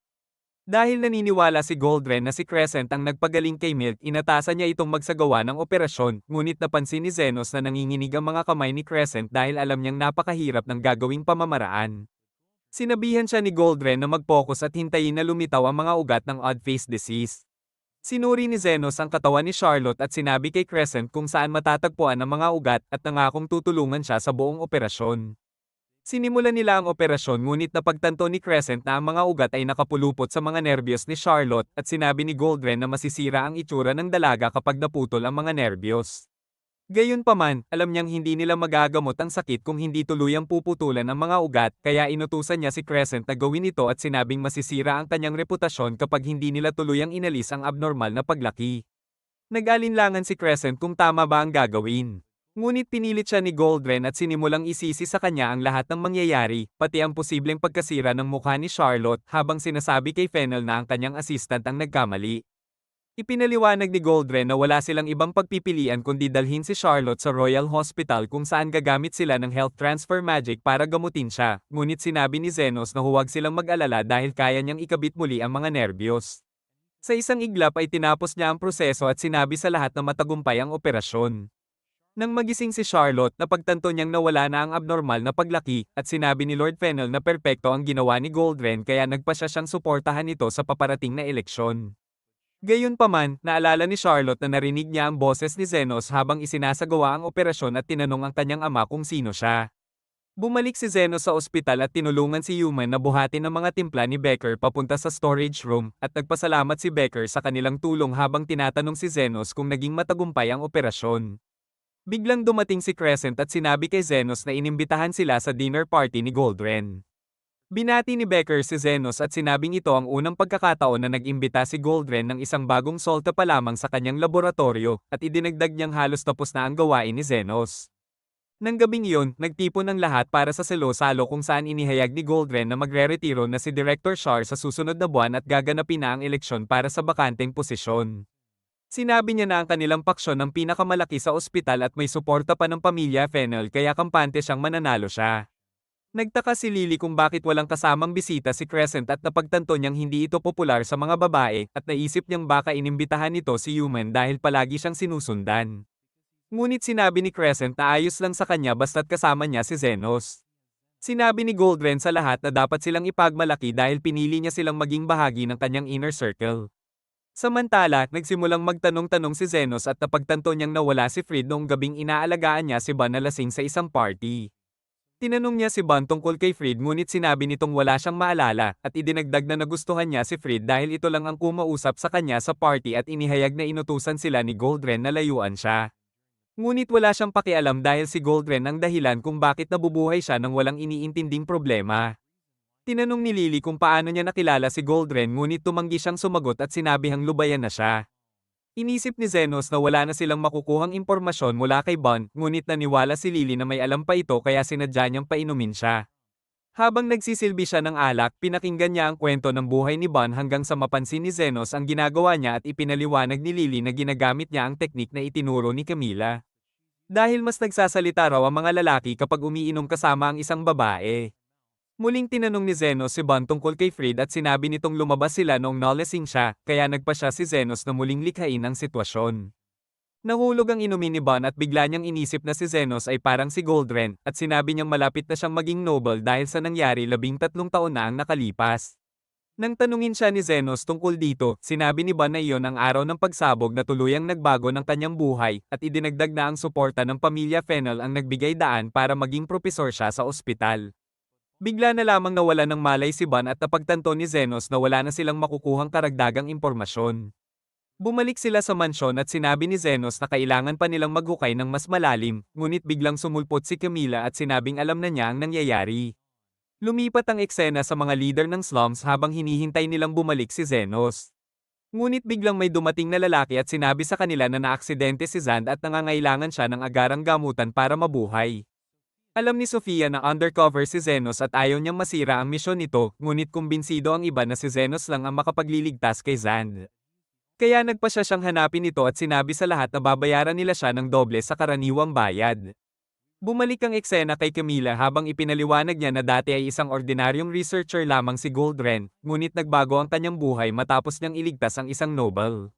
Dahil naniniwala si Goldren na si Crescent ang nagpagaling kay Milk, inatasan niya itong magsagawa ng operasyon, ngunit napansin ni Zenos na nanginginig ang mga kamay ni Crescent dahil alam niyang napakahirap ng gagawing pamamaraan. Sinabihan siya ni Goldren na mag-focus at hintayin na lumitaw ang mga ugat ng odd face disease. Sinuri ni Zenos ang katawan ni Charlotte at sinabi kay Crescent kung saan matatagpuan ang mga ugat at nangakong tutulungan siya sa buong operasyon. Sinimulan nila ang operasyon ngunit napagtanto ni Crescent na ang mga ugat ay nakapulupot sa mga nerbiyos ni Charlotte at sinabi ni Goldren na masisira ang itsura ng dalaga kapag naputol ang mga nerbiyos. Gayunpaman, alam niyang hindi nila magagamot ang sakit kung hindi tuluyang puputulan ang mga ugat kaya inutusan niya si Crescent na gawin ito at sinabing masisira ang kanyang reputasyon kapag hindi nila tuluyang inalis ang abnormal na paglaki. Nag-alinlangan si Crescent kung tama ba ang gagawin. Ngunit pinilit siya ni Goldren at sinimulang isisi sa kanya ang lahat ng mangyayari, pati ang posibleng pagkasira ng mukha ni Charlotte habang sinasabi kay Fennel na ang kanyang assistant ang nagkamali. Ipinaliwanag ni Goldren na wala silang ibang pagpipilian kundi dalhin si Charlotte sa Royal Hospital kung saan gagamit sila ng health transfer magic para gamutin siya, ngunit sinabi ni Zenos na huwag silang mag-alala dahil kaya niyang ikabit muli ang mga nerbiyos. Sa isang iglap ay tinapos niya ang proseso at sinabi sa lahat na matagumpay ang operasyon. Nang magising si Charlotte, napagtanto niyang nawala na ang abnormal na paglaki, at sinabi ni Lord Fennel na perpekto ang ginawa ni Goldren kaya nagpasya siyang suportahan ito sa paparating na eleksyon. Gayunpaman, naalala ni Charlotte na narinig niya ang boses ni Zenos habang isinasagawa ang operasyon at tinanong ang kanyang ama kung sino siya. Bumalik si Zenos sa ospital at tinulungan si Human na buhatin ang mga timpla ni Becker papunta sa storage room, at nagpasalamat si Becker sa kanilang tulong habang tinatanong si Zenos kung naging matagumpay ang operasyon. Biglang dumating si Crescent at sinabi kay Zenos na inimbitahan sila sa dinner party ni Goldren. Binati ni Becker si Zenos at sinabing ito ang unang pagkakataon na nag-imbita si Goldren ng isang bagong solta pa lamang sa kanyang laboratorio, at idinagdag niyang halos tapos na ang gawain ni Zenos. Nang gabing iyon, nagtipon ng lahat para sa salo-salo kung saan inihayag ni Goldren na magre-retiro na si Director Char sa susunod na buwan at gaganapin na ang eleksyon para sa bakanteng posisyon. Sinabi niya na ang kanilang paksyon ang pinakamalaki sa ospital at may suporta pa ng pamilya Fennel kaya kampante siyang mananalo siya. Nagtaka si Lily kung bakit walang kasamang bisita si Crescent at napagtanto niyang hindi ito popular sa mga babae at naisip niyang baka inimbitahan nito si Human dahil palagi siyang sinusundan. Ngunit sinabi ni Crescent na ayos lang sa kanya basta't kasama niya si Zenos. Sinabi ni Goldren sa lahat na dapat silang ipagmalaki dahil pinili niya silang maging bahagi ng kanyang inner circle. Samantala, nagsimulang magtanong-tanong si Zenos at napagtanto niyang nawala si Fred noong gabing inaalagaan niya si Ban na lasing sa isang party. Tinanong niya si Ban tungkol kay Fred ngunit sinabi nitong wala siyang maalala at idinagdag na nagustuhan niya si Fred dahil ito lang ang kumausap sa kanya sa party at inihayag na inutusan sila ni Goldren na layuan siya. Ngunit wala siyang pakialam dahil si Goldren ang dahilan kung bakit nabubuhay siya nang walang iniintinding problema. Tinanong ni Lily kung paano niya nakilala si Goldren ngunit tumanggi siyang sumagot at sinabihang lubayan na siya. Inisip ni Zenos na wala na silang makukuhang impormasyon mula kay Bond, ngunit naniwala si Lily na may alam pa ito kaya sinadya niyang painumin siya. Habang nagsisilbi siya ng alak, pinakinggan niya ang kwento ng buhay ni Bond hanggang sa mapansin ni Zenos ang ginagawa niya at ipinaliwanag ni Lily na ginagamit niya ang teknik na itinuro ni Camila. Dahil mas nagsasalita raw ang mga lalaki kapag umiinom kasama ang isang babae. Muling tinanong ni Zenos si Bond tungkol kay Fred at sinabi nitong lumabas sila noong nalasing siya, kaya nagpa siya si Zenos na muling likhain ang sitwasyon. Nahulog ang inumin ni Bond at bigla niyang inisip na si Zenos ay parang si Goldren, at sinabi niyang malapit na siyang maging noble dahil sa nangyari 13 taon na ang nakalipas. Nang tanungin siya ni Zenos tungkol dito, sinabi ni Bond na iyon ang araw ng pagsabog na tuluyang nagbago ng kanyang buhay, at idinagdag na ang suporta ng pamilya Fennel ang nagbigay daan para maging propesor siya sa ospital. Bigla na lamang nawala ng malay si Ban at napagtanto ni Zenos na wala na silang makukuhang karagdagang impormasyon. Bumalik sila sa mansyon at sinabi ni Zenos na kailangan pa nilang maghukay ng mas malalim, ngunit biglang sumulpot si Camila at sinabing alam na niya ang nangyayari. Lumipat ang eksena sa mga leader ng slums habang hinihintay nilang bumalik si Zenos. Ngunit biglang may dumating na lalaki at sinabi sa kanila na naaksidente si Zand at nangangailangan siya ng agarang gamutan para mabuhay. Alam ni Sofia na undercover si Zenos at ayaw niyang masira ang misyon nito, ngunit kumbinsido ang iba na si Zenos lang ang makapagliligtas kay Zand. Kaya nagpa siya siyang hanapin ito at sinabi sa lahat na babayaran nila siya ng doble sa karaniwang bayad. Bumalik ang eksena kay Camila habang ipinaliwanag niya na dati ay isang ordinaryong researcher lamang si Goldren, ngunit nagbago ang kanyang buhay matapos niyang iligtas ang isang noble.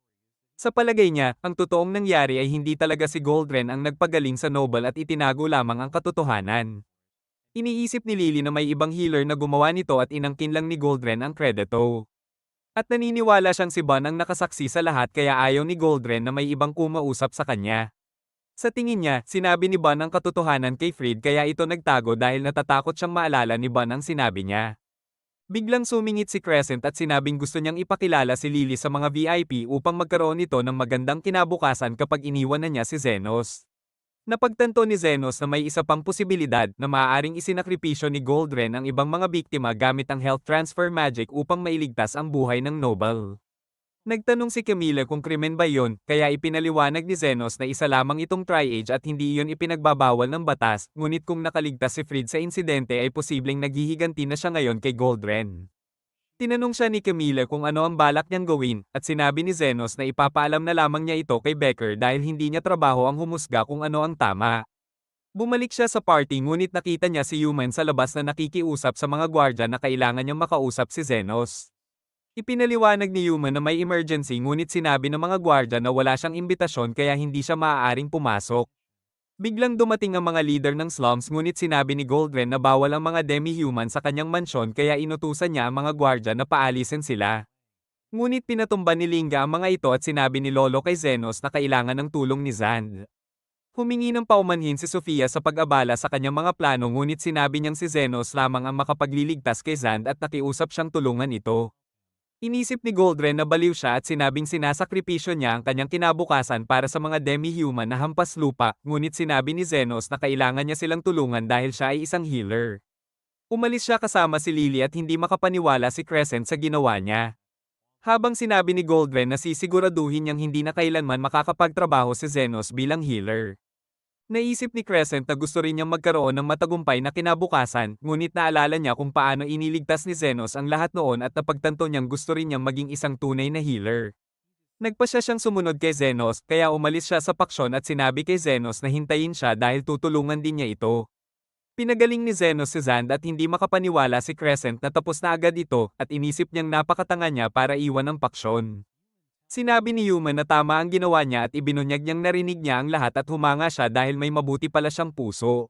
Sa palagay niya, ang totoong nangyari ay hindi talaga si Goldren ang nagpagaling sa Noble at itinago lamang ang katotohanan. Iniisip ni Lily na may ibang healer na gumawa nito at inangkin lang ni Goldren ang kredito. At naniniwala siyang si Ban ang nakasaksi sa lahat kaya ayaw ni Goldren na may ibang kumausap sa kanya. Sa tingin niya, sinabi ni Ban ang katotohanan kay Fred kaya ito nagtago dahil natatakot siyang maalala ni Ban ang sinabi niya. Biglang sumingit si Crescent at sinabing gusto niyang ipakilala si Lily sa mga VIP upang magkaroon nito ng magandang kinabukasan kapag iniwan na niya si Zenos. Napagtanto ni Zenos na may isa pang posibilidad na maaaring isinakripisyo ni Goldren ang ibang mga biktima gamit ang health transfer magic upang mailigtas ang buhay ng Noble. Nagtanong si Camila kung krimen ba yon, kaya ipinaliwanag ni Zenos na isa lamang itong tri-age at hindi iyon ipinagbabawal ng batas, ngunit kung nakaligtas si Fred sa insidente ay posibleng naghihiganti na siya ngayon kay Goldren. Tinanong siya ni Camila kung ano ang balak niyang gawin, at sinabi ni Zenos na ipapaalam na lamang niya ito kay Becker dahil hindi niya trabaho ang humusga kung ano ang tama. Bumalik siya sa party ngunit nakita niya si Human sa labas na nakikiusap sa mga gwardya na kailangan niyang makausap si Zenos. Ipinaliwanag ni Human na may emergency ngunit sinabi ng mga gwardya na wala siyang imbitasyon kaya hindi siya maaaring pumasok. Biglang dumating ang mga leader ng slums ngunit sinabi ni Goldren na bawal ang mga demi-human sa kanyang mansyon kaya inutusan niya ang mga gwardya na paalisin sila. Ngunit pinatumba ni Linga ang mga ito at sinabi ni Lolo kay Zenos na kailangan ng tulong ni Zand. Humingi ng paumanhin si Sofia sa pag-abala sa kanyang mga plano ngunit sinabi niyang si Zenos lamang ang makapagliligtas kay Zand at nakiusap siyang tulungan ito. Inisip ni Goldren na baliw siya at sinabing sinasakripisyo niya ang kanyang kinabukasan para sa mga demi-human na hampas lupa, ngunit sinabi ni Zenos na kailangan niya silang tulungan dahil siya ay isang healer. Umalis siya kasama si Lily at hindi makapaniwala si Crescent sa ginawa niya. Habang sinabi ni Goldren na sisiguraduhin niyang hindi na kailanman makakapagtrabaho si Zenos bilang healer. Naisip ni Crescent na gusto rin niyang magkaroon ng matagumpay na kinabukasan, ngunit naalala niya kung paano iniligtas ni Zenos ang lahat noon at napagtanto niyang gusto rin niyang maging isang tunay na healer. Nagpa siya siyang sumunod kay Zenos, kaya umalis siya sa paksyon at sinabi kay Zenos na hintayin siya dahil tutulungan din niya ito. Pinagaling ni Zenos si Zand at hindi makapaniwala si Crescent na tapos na agad ito at inisip niyang napakatanga niya para iwan ang paksyon. Sinabi ni Human na tama ang ginawa niya at ibinunyag niyang narinig niya ang lahat at humanga siya dahil may mabuti pala siyang puso.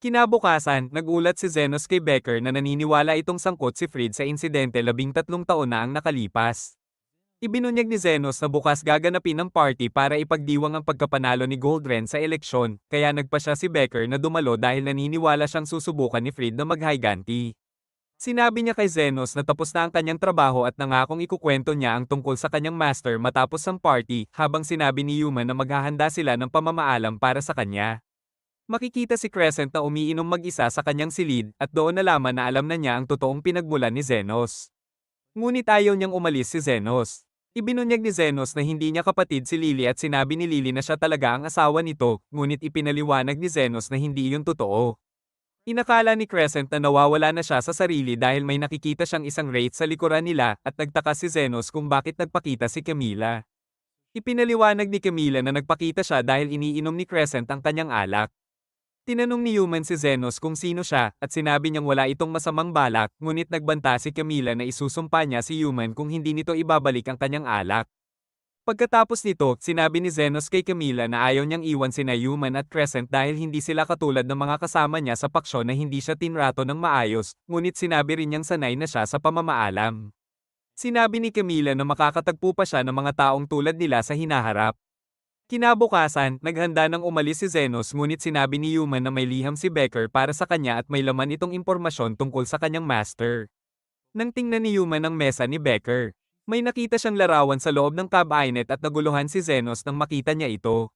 Kinabukasan, nagulat si Zenos kay Becker na naniniwala itong sangkot si Fred sa insidente 13 taon na ang nakalipas. Ibinunyag ni Zenos na bukas gaganapin ang party para ipagdiwang ang pagkapanalo ni Goldren sa eleksyon, kaya nagpa siya si Becker na dumalo dahil naniniwala siyang susubukan ni Fried na maghiganti. Sinabi niya kay Zenos na tapos na ang kanyang trabaho at nangakong ikukwento niya ang tungkol sa kanyang master matapos ang party, habang sinabi ni Human na maghahanda sila ng pamamaalam para sa kanya. Makikita si Crescent na umiinom mag-isa sa kanyang silid, at doon nalaman na alam na niya ang totoong pinagmulan ni Zenos. Ngunit ayaw niyang umalis si Zenos. Ibinunyag ni Zenos na hindi niya kapatid si Lily at sinabi ni Lily na siya talaga ang asawa nito, ngunit ipinaliwanag ni Zenos na hindi iyon totoo. Inakala ni Crescent na nawawala na siya sa sarili dahil may nakikita siyang isang wraith sa likuran nila, at nagtaka si Zenos kung bakit nagpakita si Camila. Ipinaliwanag ni Camila na nagpakita siya dahil iniinom ni Crescent ang kanyang alak. Tinanong ni Human si Zenos kung sino siya, at sinabi niyang wala itong masamang balak, ngunit nagbanta si Camila na isusumpa niya si Human kung hindi nito ibabalik ang kanyang alak. Pagkatapos nito, sinabi ni Zenos kay Camila na ayaw niyang iwan sina Human at Crescent dahil hindi sila katulad ng mga kasama niya sa paksyon na hindi siya tinrato ng maayos, ngunit sinabi rin niyang sanay na siya sa pamamaalam. Sinabi ni Camila na makakatagpo pa siya ng mga taong tulad nila sa hinaharap. Kinabukasan, naghanda ng umalis si Zenos ngunit sinabi ni Human na may liham si Becker para sa kanya at may laman itong impormasyon tungkol sa kanyang master. Nang tingnan ni Human ang mesa ni Becker, may nakita siyang larawan sa loob ng cabinet at naguluhan si Zenos nang makita niya ito.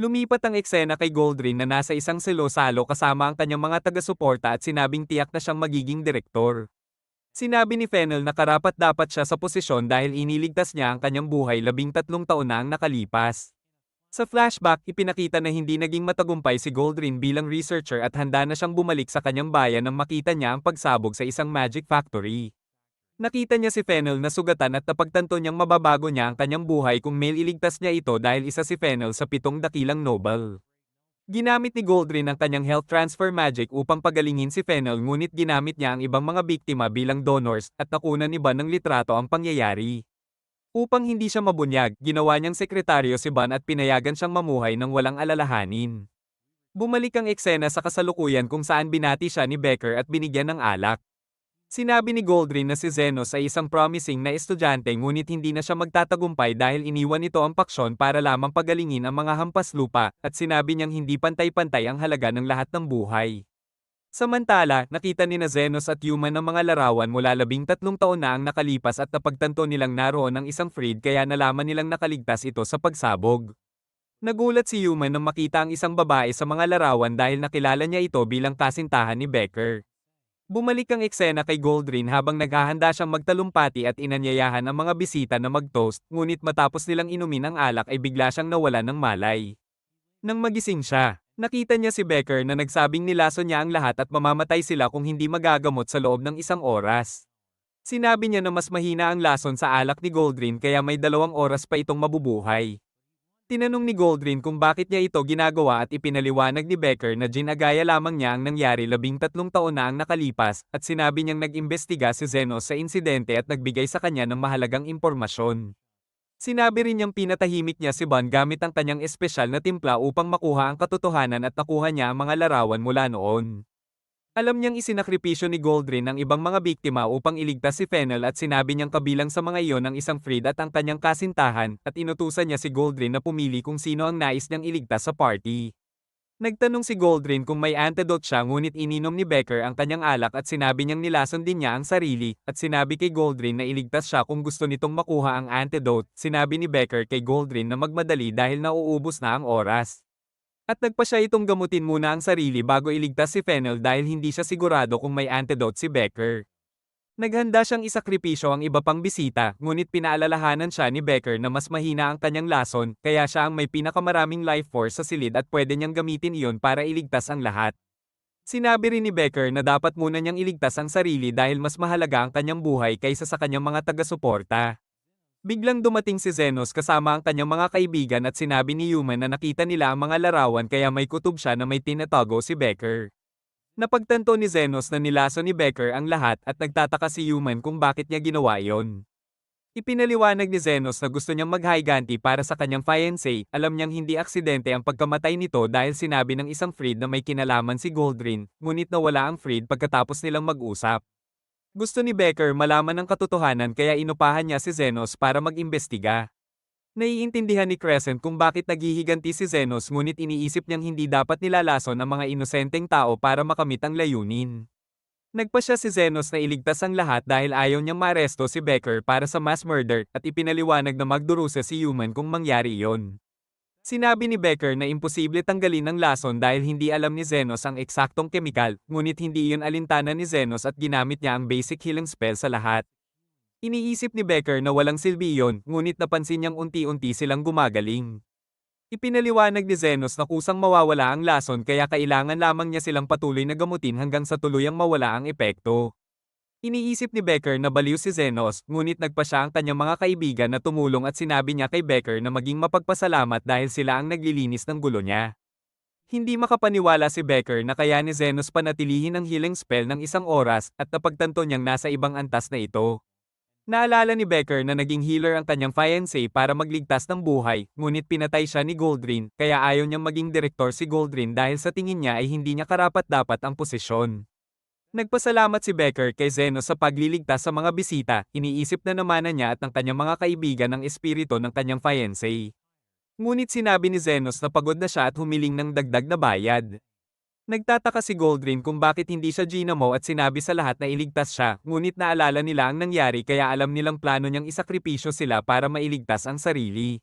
Lumipat ang eksena kay Goldrin na nasa isang salo-salo kasama ang kanyang mga taga-suporta at sinabing tiyak na siyang magiging direktor. Sinabi ni Fennel na karapat-dapat siya sa posisyon dahil iniligtas niya ang kanyang buhay 13 taon na ang nakalipas. Sa flashback, ipinakita na hindi naging matagumpay si Goldrin bilang researcher at handa na siyang bumalik sa kanyang bayan nang makita niya ang pagsabog sa isang magic factory. Nakita niya si Fennel na sugatan at napagtanto niyang mababago niya ang kanyang buhay kung may iligtas niya ito dahil isa si Fennel sa 7 dakilang Nobel. Ginamit ni Goldrin ang kanyang health transfer magic upang pagalingin si Fennel ngunit ginamit niya ang ibang mga biktima bilang donors at nakunan ni Ban ng litrato ang pangyayari. Upang hindi siya mabunyag, ginawa niyang sekretaryo si Ban at pinayagan siyang mamuhay ng walang alalahanin. Bumalik ang eksena sa kasalukuyan kung saan binati siya ni Becker at binigyan ng alak. Sinabi ni Goldrin na si Zenos ay isang promising na estudyante ngunit hindi na siya magtatagumpay dahil iniwan nito ang paksyon para lamang pagalingin ang mga hampas lupa, at sinabi niyang hindi pantay-pantay ang halaga ng lahat ng buhay. Samantala, nakita ni na Zenos at Human ang mga larawan mula 13 taon na ang nakalipas at napagtanto nilang naroon ang isang Fried kaya nalaman nilang nakaligtas ito sa pagsabog. Nagulat si Human nang makita ang isang babae sa mga larawan dahil nakilala niya ito bilang kasintahan ni Becker. Bumalik ang eksena kay Goldrin habang naghahanda siyang magtalumpati at inanyayahan ang mga bisita na mag-toast, ngunit matapos nilang inumin ang alak ay bigla siyang nawala ng malay. Nang magising siya, nakita niya si Becker na nagsabing nilason niya ang lahat at mamamatay sila kung hindi magagamot sa loob ng 1 oras. Sinabi niya na mas mahina ang lason sa alak ni Goldrin kaya may 2 oras pa itong mabubuhay. Tinanong ni Goldrin kung bakit niya ito ginagawa at ipinaliwanag ni Becker na ginagaya lamang niya ang nangyari 13 taon na ang nakalipas, at sinabi niyang nag-imbestiga si Zenos sa insidente at nagbigay sa kanya ng mahalagang impormasyon. Sinabi rin niyang pinatahimik niya si Ban gamit ang kanyang espesyal na timpla upang makuha ang katotohanan at nakuha niya ang mga larawan mula noon. Alam niyang isinakripisyo ni Goldrin ang ibang mga biktima upang iligtas si Fennel at sinabi niyang kabilang sa mga iyon ang isang Fried at ang kanyang kasintahan, at inutusan niya si Goldrin na pumili kung sino ang nais niyang iligtas sa party. Nagtanong si Goldrin kung may antidote siya ngunit ininom ni Becker ang kanyang alak at sinabi niyang nilason din niya ang sarili, at sinabi kay Goldrin na iligtas siya kung gusto nitong makuha ang antidote. Sinabi ni Becker kay Goldrin na magmadali dahil nauubos na ang oras. At nagpa siya itong gamutin muna ang sarili bago iligtas si Fennel dahil hindi siya sigurado kung may antidote si Becker. Naghanda siyang isakripisyo ang iba pang bisita, ngunit pinaalalahanan siya ni Becker na mas mahina ang kanyang lason, kaya siya ang may pinakamaraming life force sa silid at pwede niyang gamitin iyon para iligtas ang lahat. Sinabi rin ni Becker na dapat muna niyang iligtas ang sarili dahil mas mahalaga ang kanyang buhay kaysa sa kanyang mga taga-suporta. Biglang dumating si Zenos kasama ang kanyang mga kaibigan at sinabi ni Human na nakita nila ang mga larawan kaya may kutob siya na may tinatago si Becker. Napagtanto ni Zenos na nilaso ni Becker ang lahat at nagtataka si Human kung bakit niya ginawa iyon. Ipinaliwanag ni Zenos na gusto niyang maghiganti para sa kanyang fiancé, alam niyang hindi aksidente ang pagkamatay nito dahil sinabi ng isang Fried na may kinalaman si Goldrin, ngunit nawala ang Fried pagkatapos nilang mag-usap. Gusto ni Becker malaman ang katotohanan kaya inupahan niya si Zenos para mag-imbestiga. Naiintindihan ni Crescent kung bakit naghihiganti si Zenos ngunit iniisip niyang hindi dapat nilalason ang mga inosenteng tao para makamit ang layunin. Nagpasya si Zenos na iligtas ang lahat dahil ayaw niyang maaresto si Becker para sa mass murder at ipinaliwanag na magdurusa si Human kung mangyari iyon. Sinabi ni Becker na imposible tanggalin ang lason dahil hindi alam ni Zenos ang eksaktong kemikal, ngunit hindi iyon alintana ni Zenos at ginamit niya ang basic healing spell sa lahat. Iniisip ni Becker na walang silbi iyon, ngunit napansin niyang unti-unti silang gumagaling. Ipinaliwanag ni Zenos na kusang mawawala ang lason kaya kailangan lamang niya silang patuloy na gamutin hanggang sa tuluyang mawala ang epekto. Iniisip ni Becker na baliw si Zenos, ngunit nagpa siya ang kanyang mga kaibigan na tumulong at sinabi niya kay Becker na maging mapagpasalamat dahil sila ang naglilinis ng gulo niya. Hindi makapaniwala si Becker na kaya ni Zenos panatilihin ang healing spell ng 1 oras at napagtanto niyang nasa ibang antas na ito. Naalala ni Becker na naging healer ang kanyang fiancé para magligtas ng buhay, ngunit pinatay siya ni Goldrin, kaya ayaw niyang maging direktor si Goldrin dahil sa tingin niya ay hindi niya karapat-dapat ang posisyon. Nagpasalamat si Becker kay Zenos sa pagliligtas sa mga bisita, iniisip na naman niya at ng kanyang mga kaibigan ang espiritu ng kanyang fiancé. Ngunit sinabi ni Zenos na pagod na siya at humiling ng dagdag na bayad. Nagtataka si Goldrin kung bakit hindi siya ginamo at sinabi sa lahat na iligtas siya, ngunit naalala nila ang nangyari kaya alam nilang plano niyang isakripisyo sila para mailigtas ang sarili.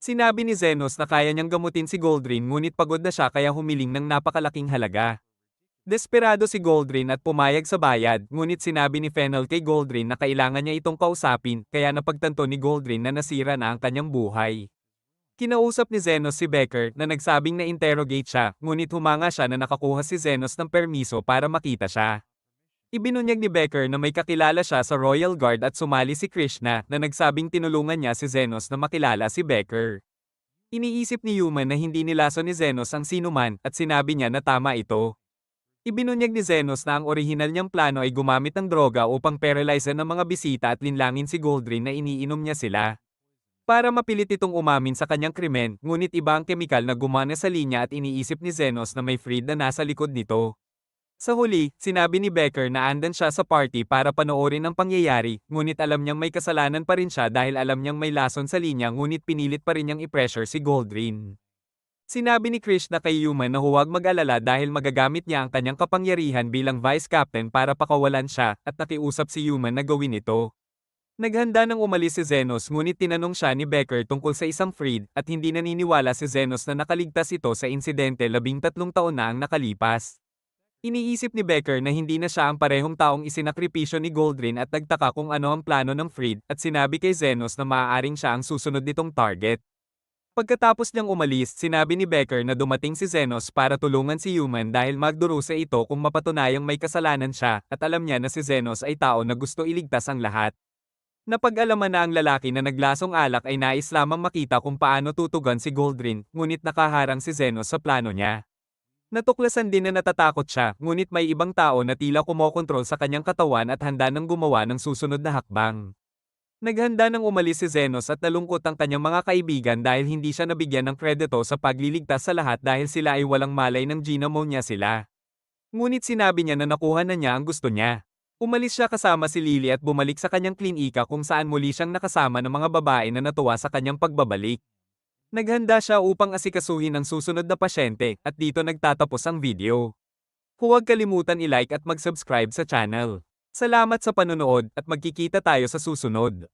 Sinabi ni Zenos na kaya niyang gamutin si Goldrin ngunit pagod na siya kaya humiling ng napakalaking halaga. Desperado si Goldrin at pumayag sa bayad, ngunit sinabi ni Fennel kay Goldrin na kailangan niya itong kausapin, kaya napagtanto ni Goldrin na nasira na ang kanyang buhay. Kinausap ni Zenos si Becker na nagsabing na-interrogate siya, ngunit humanga siya na nakakuha si Zenos ng permiso para makita siya. Ibinunyag ni Becker na may kakilala siya sa Royal Guard at sumali si Krishna na nagsabing tinulungan niya si Zenos na makilala si Becker. Iniisip ni Human na hindi nilaso ni Zenos ang sinuman at sinabi niya na tama ito. Ibinunyag ni Zenos na ang orihinal niyang plano ay gumamit ng droga upang paralyze ng mga bisita at linlangin si Goldrin na iniinom niya sila. Para mapilit itong umamin sa kanyang krimen, ngunit iba ang kemikal na gumana sa linya at iniisip ni Zenos na may Freed na nasa likod nito. Sa huli, sinabi ni Becker na andan siya sa party para panoorin ang pangyayari, ngunit alam niyang may kasalanan pa rin siya dahil alam niyang may lason sa linya ngunit pinilit pa rin niyang i-pressure si Goldrin. Sinabi ni Krishna kay Human na huwag mag-alala dahil magagamit niya ang kanyang kapangyarihan bilang vice captain para pakawalan siya at nakiusap si Human na gawin ito. Naghanda nang umalis si Zenos ngunit tinanong siya ni Becker tungkol sa isang Freed at hindi naniniwala si Zenos na nakaligtas ito sa insidente 13 taon na ang nakalipas. Iniisip ni Becker na hindi na siya ang parehong taong isinakripisyo ni Goldrin at nagtaka kung ano ang plano ng Freed at sinabi kay Zenos na maaaring siya ang susunod nitong target. Pagkatapos niyang umalis, sinabi ni Becker na dumating si Zenos para tulungan si Human dahil magdurusa ito kung mapatunayang may kasalanan siya at alam niya na si Zenos ay tao na gusto iligtas ang lahat. Napag-alaman na ang lalaki na naglasong alak ay nais lamang makita kung paano tutugan si Goldrin, ngunit nakaharang si Zenos sa plano niya. Natuklasan din na natatakot siya, ngunit may ibang tao na tila kumokontrol sa kanyang katawan at handa nang gumawa ng susunod na hakbang. Naghanda nang umalis si Zenos at nalungkot ang kanyang mga kaibigan dahil hindi siya nabigyan ng kredito sa pagliligtas sa lahat dahil sila ay walang malay ng ginamo niya sila. Ngunit sinabi niya na nakuha na niya ang gusto niya. Umalis siya kasama si Lily at bumalik sa kanyang klinika kung saan muli siyang nakasama ng mga babae na natuwa sa kanyang pagbabalik. Naghanda siya upang asikasuhin ang susunod na pasyente at dito nagtatapos ang video. Huwag kalimutan i-like at mag-subscribe sa channel. Salamat sa panonood at magkikita tayo sa susunod.